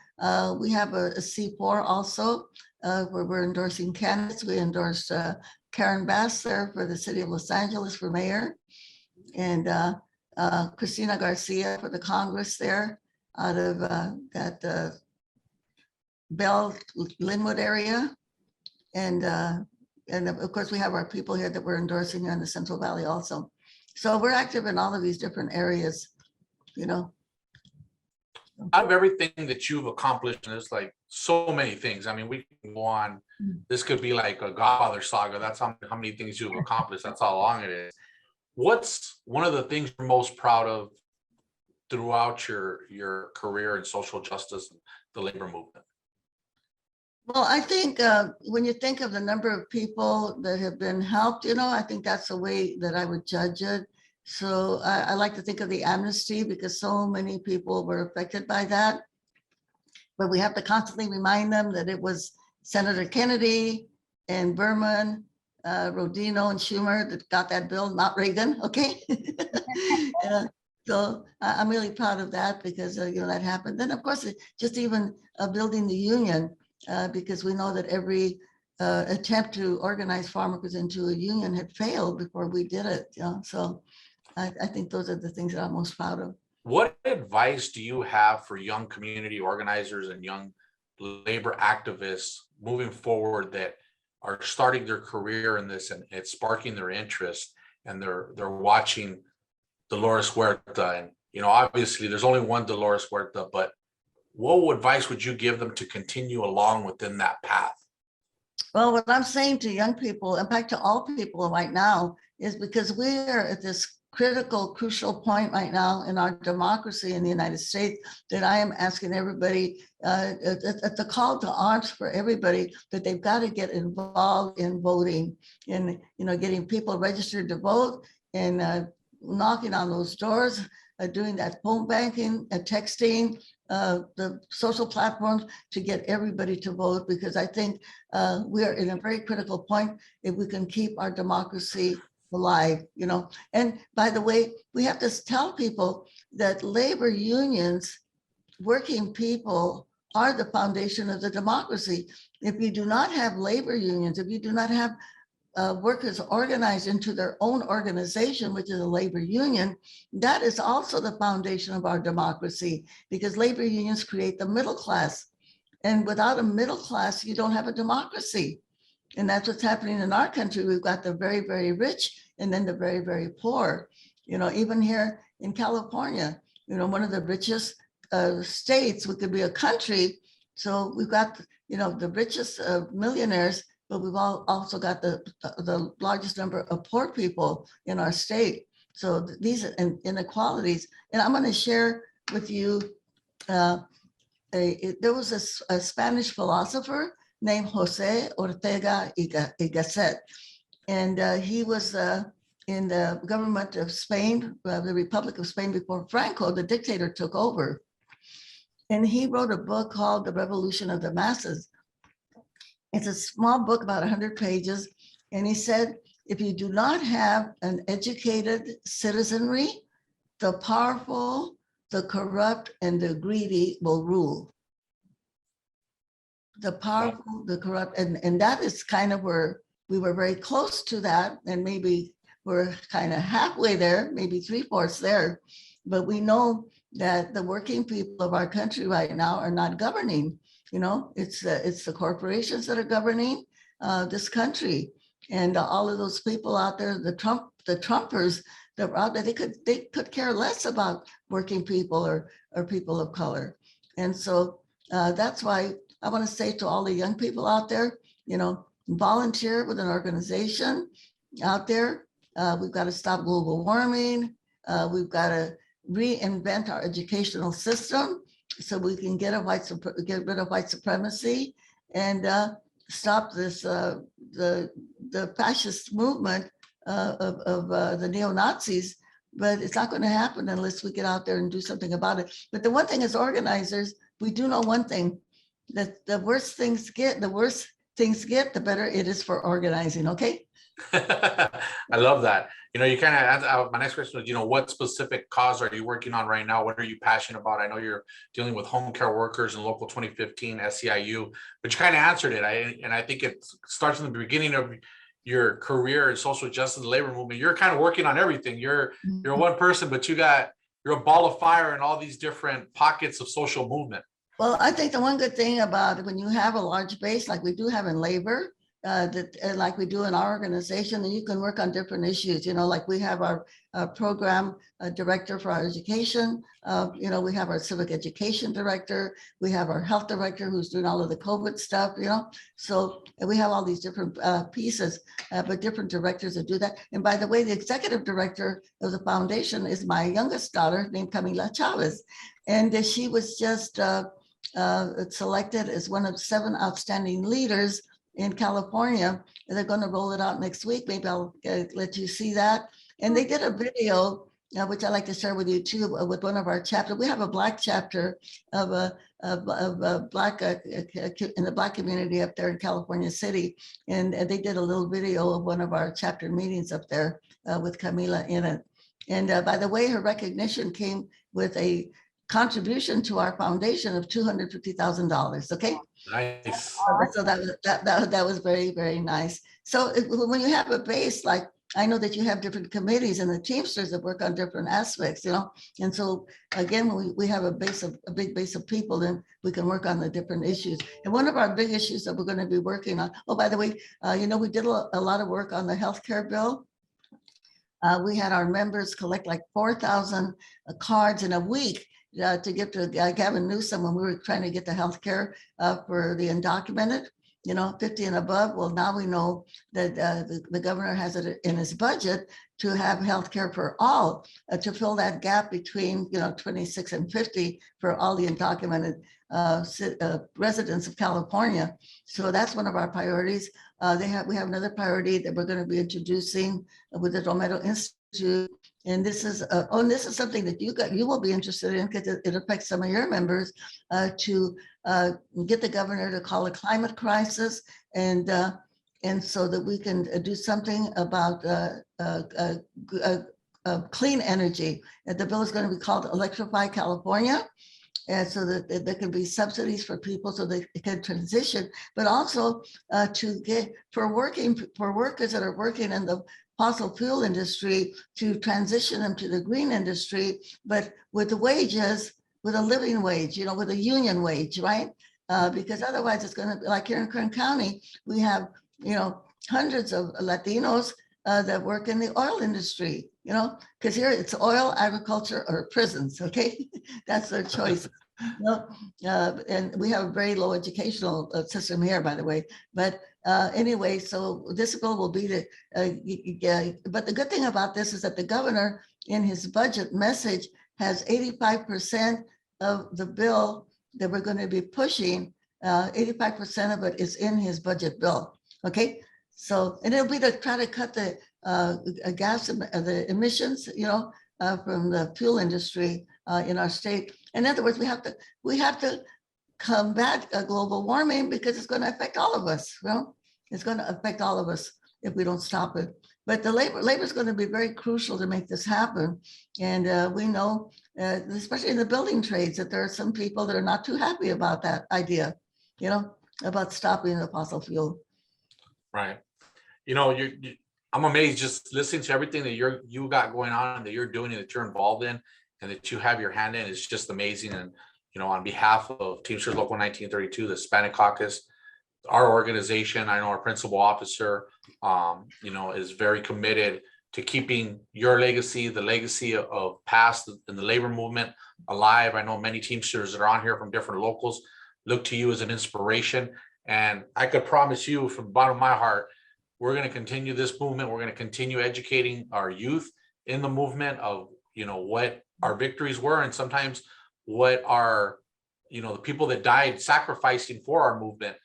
we have a C4 also, where we're endorsing candidates. We endorsed Karen Bass there for the city of Los Angeles for mayor, and Christina Garcia for the Congress there out of that Bell Linwood area. And of course, we have our people here that we're endorsing here in the Central Valley also. So we're active in all of these different areas, Out of everything that you've accomplished, and there's like so many things. I mean, we can go on. This could be like a Godfather saga. That's how many things you've accomplished. That's how long it is. What's one of the things you're most proud of throughout your career in social justice and the labor movement? Well, I think when you think of the number of people that have been helped, I think that's the way that I would judge it. So I like to think of the amnesty because so many people were affected by that. But we have to constantly remind them that it was Senator Kennedy and Berman, Rodino and Schumer that got that bill, not Reagan, okay? So I'm really proud of that because, that happened. Then, of course, just even building the union, because we know that every attempt to organize farm workers into a union had failed before we did it. So I think those are the things that I'm most proud of. What advice do you have for young community organizers and young labor activists moving forward that are starting their career in this and it's sparking their interest and they're watching Dolores Huerta? And obviously there's only one Dolores Huerta, but what advice would you give them to continue along within that path? Well, what I'm saying to young people, in fact, to all people right now, is because we're at this crucial point right now in our democracy in the United States that I am asking everybody, at the call to arms for everybody, that they've got to get involved in voting and, getting people registered to vote and knocking on those doors, doing that phone banking, texting, the social platforms to get everybody to vote, because I think we are in a very critical point if we can keep our democracy alive, And by the way, we have to tell people that labor unions, working people, are the foundation of the democracy. If you do not have labor unions, if you do not have workers organized into their own organization, which is a labor union, that is also the foundation of our democracy, because labor unions create the middle class. And without a middle class, you don't have a democracy. And that's what's happening in our country. We've got the very, very rich and then the very, very poor. Even here in California, one of the richest states, we could be a country. So we've got, the richest millionaires, but we've also got the largest number of poor people in our state. So these are inequalities. And I'm going to share with you, there was a Spanish philosopher named Jose Ortega y Gasset. And he was in the government of Spain, the Republic of Spain, before Franco, the dictator, took over. And he wrote a book called The Revolution of the Masses. It's a small book, about 100 pages. And he said, if you do not have an educated citizenry, the powerful, the corrupt, and the greedy will rule. The powerful, the corrupt, and that is kind of where we were very close to that, and maybe we're kind of halfway there, maybe 3/4 there. But we know that the working people of our country right now are not governing. It's the corporations that are governing this country, and all of those people out there, the Trumpers that were out there, they could care less about working people or people of color. And so that's why I want to say to all the young people out there, volunteer with an organization out there. We've got to stop global warming. We've got to reinvent our educational system so we can get rid of white supremacy and stop this the fascist movement of the neo-Nazis. But it's not going to happen unless we get out there and do something about it. But the one thing as organizers, we do know one thing, that the worse things get, the better it is for organizing. Okay. I love that. You kind of, my next question was, what specific cause are you working on right now? What are you passionate about? I know you're dealing with home care workers in Local 2015 SEIU, but you kind of answered it. I think it starts in the beginning of your career in social justice and labor movement. You're kind of working on everything. You're one person, but you're a ball of fire in all these different pockets of social movement. Well, I think the one good thing about when you have a large base like we do have in labor, like we do in our organization, and you can work on different issues, like we have our program director for our education, we have our civic education director, we have our health director who's doing all of the COVID stuff, so we have all these different pieces, but different directors that do that. And by the way, the executive director of the foundation is my youngest daughter named Camila Chavez, and she was just selected as one of 7 outstanding leaders in California. And they're going to roll it out next week. Maybe I'll let you see that. And they did a video, which I like to share with you too, with one of our chapters. We have a Black chapter of a Black in the Black community up there in California City. And they did a little video of one of our chapter meetings up there with Camila in it. And by the way, her recognition came with a contribution to our foundation of $250,000. Okay. Nice. So that was very, very nice. So when you have a base, like I know that you have different committees and the Teamsters that work on different aspects, and so again, when we have a big base of people, then we can work on the different issues. And one of our big issues that we're going to be working on, oh, by the way, we did a lot of work on the healthcare bill. We had our members collect like 4,000 cards in a week to give to Gavin Newsom when we were trying to get the health care for the undocumented, 50 and above. Well, now we know that the governor has it in his budget to have health care for all, to fill that gap between, 26 and 50 for all the undocumented residents of California. So that's one of our priorities. We have another priority that we're going to be introducing with the Romero Institute. And this is something that you will be interested in because it affects some of your members, to get the governor to call a climate crisis, and so that we can do something about clean energy. And the bill is going to be called Electrify California, and so that there can be subsidies for people so they can transition, but also to get for workers that are working in the fossil fuel industry, to transition them to the green industry, but with the wages, with a living wage, with a union wage, right? Because otherwise it's going to be like here in Kern County, we have, hundreds of Latinos that work in the oil industry, because here it's oil, agriculture, or prisons, okay? That's their choice. And we have a very low educational system here, by the way. But anyway, so this bill will be but the good thing about this is that the governor in his budget message has 85% of the bill that we're going to be pushing. 85% of it is in his budget bill. Okay. So, and it'll be to try to cut the the emissions, from the fuel industry in our state. In other words, we have to combat global warming because it's going to affect all of us. It's going to affect all of us if we don't stop it. But the labor is going to be very crucial to make this happen. And we know, especially in the building trades, that there are some people that are not too happy about that idea, about stopping the fossil fuel. Right. I'm amazed just listening to everything that you got going on and that you're doing and that you're involved in and that you have your hand in. It's just amazing. And, on behalf of Teamsters Local 1932, the Hispanic Caucus, our organization, I know our principal officer, is very committed to keeping your legacy, the legacy of past in the labor movement alive. I know many Teamsters that are on here from different locals look to you as an inspiration. And I could promise you from the bottom of my heart, we're going to continue this movement. We're going to continue educating our youth in the movement of, what our victories were, and sometimes what our, the people that died sacrificing for our movement.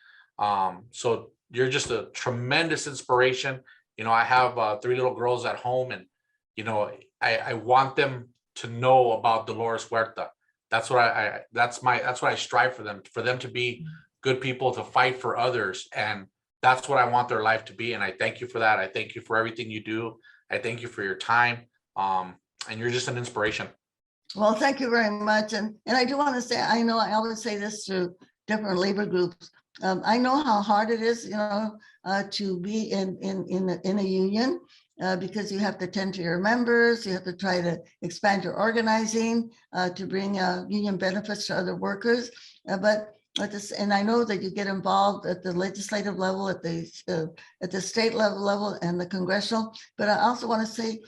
So you're just a tremendous inspiration. I have 3 little girls at home, and, I want them to know about Dolores Huerta. That's what that's what I strive for them to be good people, to fight for others. And that's what I want their life to be. And I thank you for that. I thank you for everything you do. I thank you for your time. And you're just an inspiration. Well, thank you very much. And I do want to say, I know I always say this to different labor groups. I know how hard it is, to be in a union, because you have to tend to your members. You have to try to expand your organizing to bring union benefits to other workers. And I know that you get involved at the legislative level, at the state level, and the congressional. But I also want to say,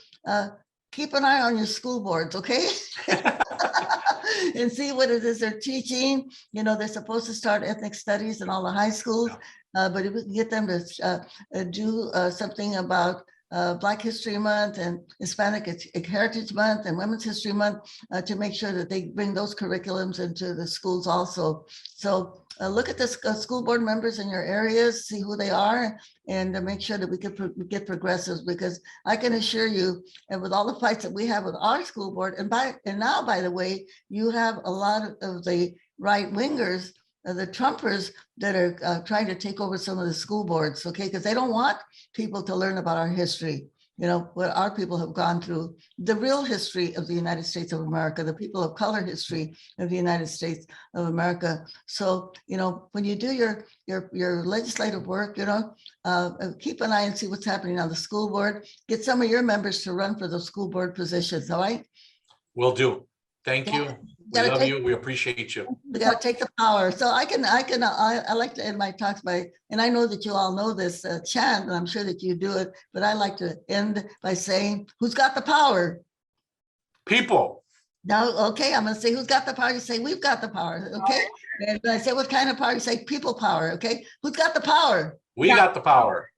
keep an eye on your school boards, okay? And see what it is they're teaching. They're supposed to start ethnic studies in all the high schools, but if we can get them to do something about Black History Month and Hispanic Heritage Month and Women's History Month, to make sure that they bring those curriculums into the schools also. So look at the school board members in your areas, see who they are, and make sure that we can get progressives, because I can assure you, and with all the fights that we have with our school board, and now, by the way, you have a lot of the right wingers, the Trumpers, that are trying to take over some of the school boards, okay? Because they don't want people to learn about our history, what our people have gone through, the real history of the United States of America, the people of color history of the United States of America. So, when you do your legislative work, keep an eye and see what's happening on the school board. Get some of your members to run for the school board positions, all right? Will do. Thank you. We love you. We appreciate you. We got to take the power. So I like to end my talks by, and I know that you all know this chant, and I'm sure that you do it, but I like to end by saying, who's got the power? People. Now, okay, I'm going to say, who's got the power? You say, we've got the power, okay? And when I say, what kind of power? You say, people power, okay? Who's got the power? We got the power.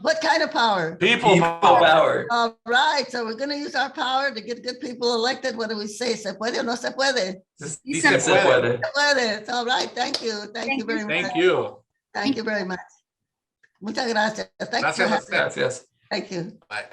What kind of power? People power. All right, so we're going to use our power to get good people elected. What do we say? ¿Se puede o no se puede? Sí se puede. Se puede. It's all right. Thank you. Thank you very much. Thank you. Thank you very much. Muchas gracias. Gracias. Gracias. Thank you. Bye.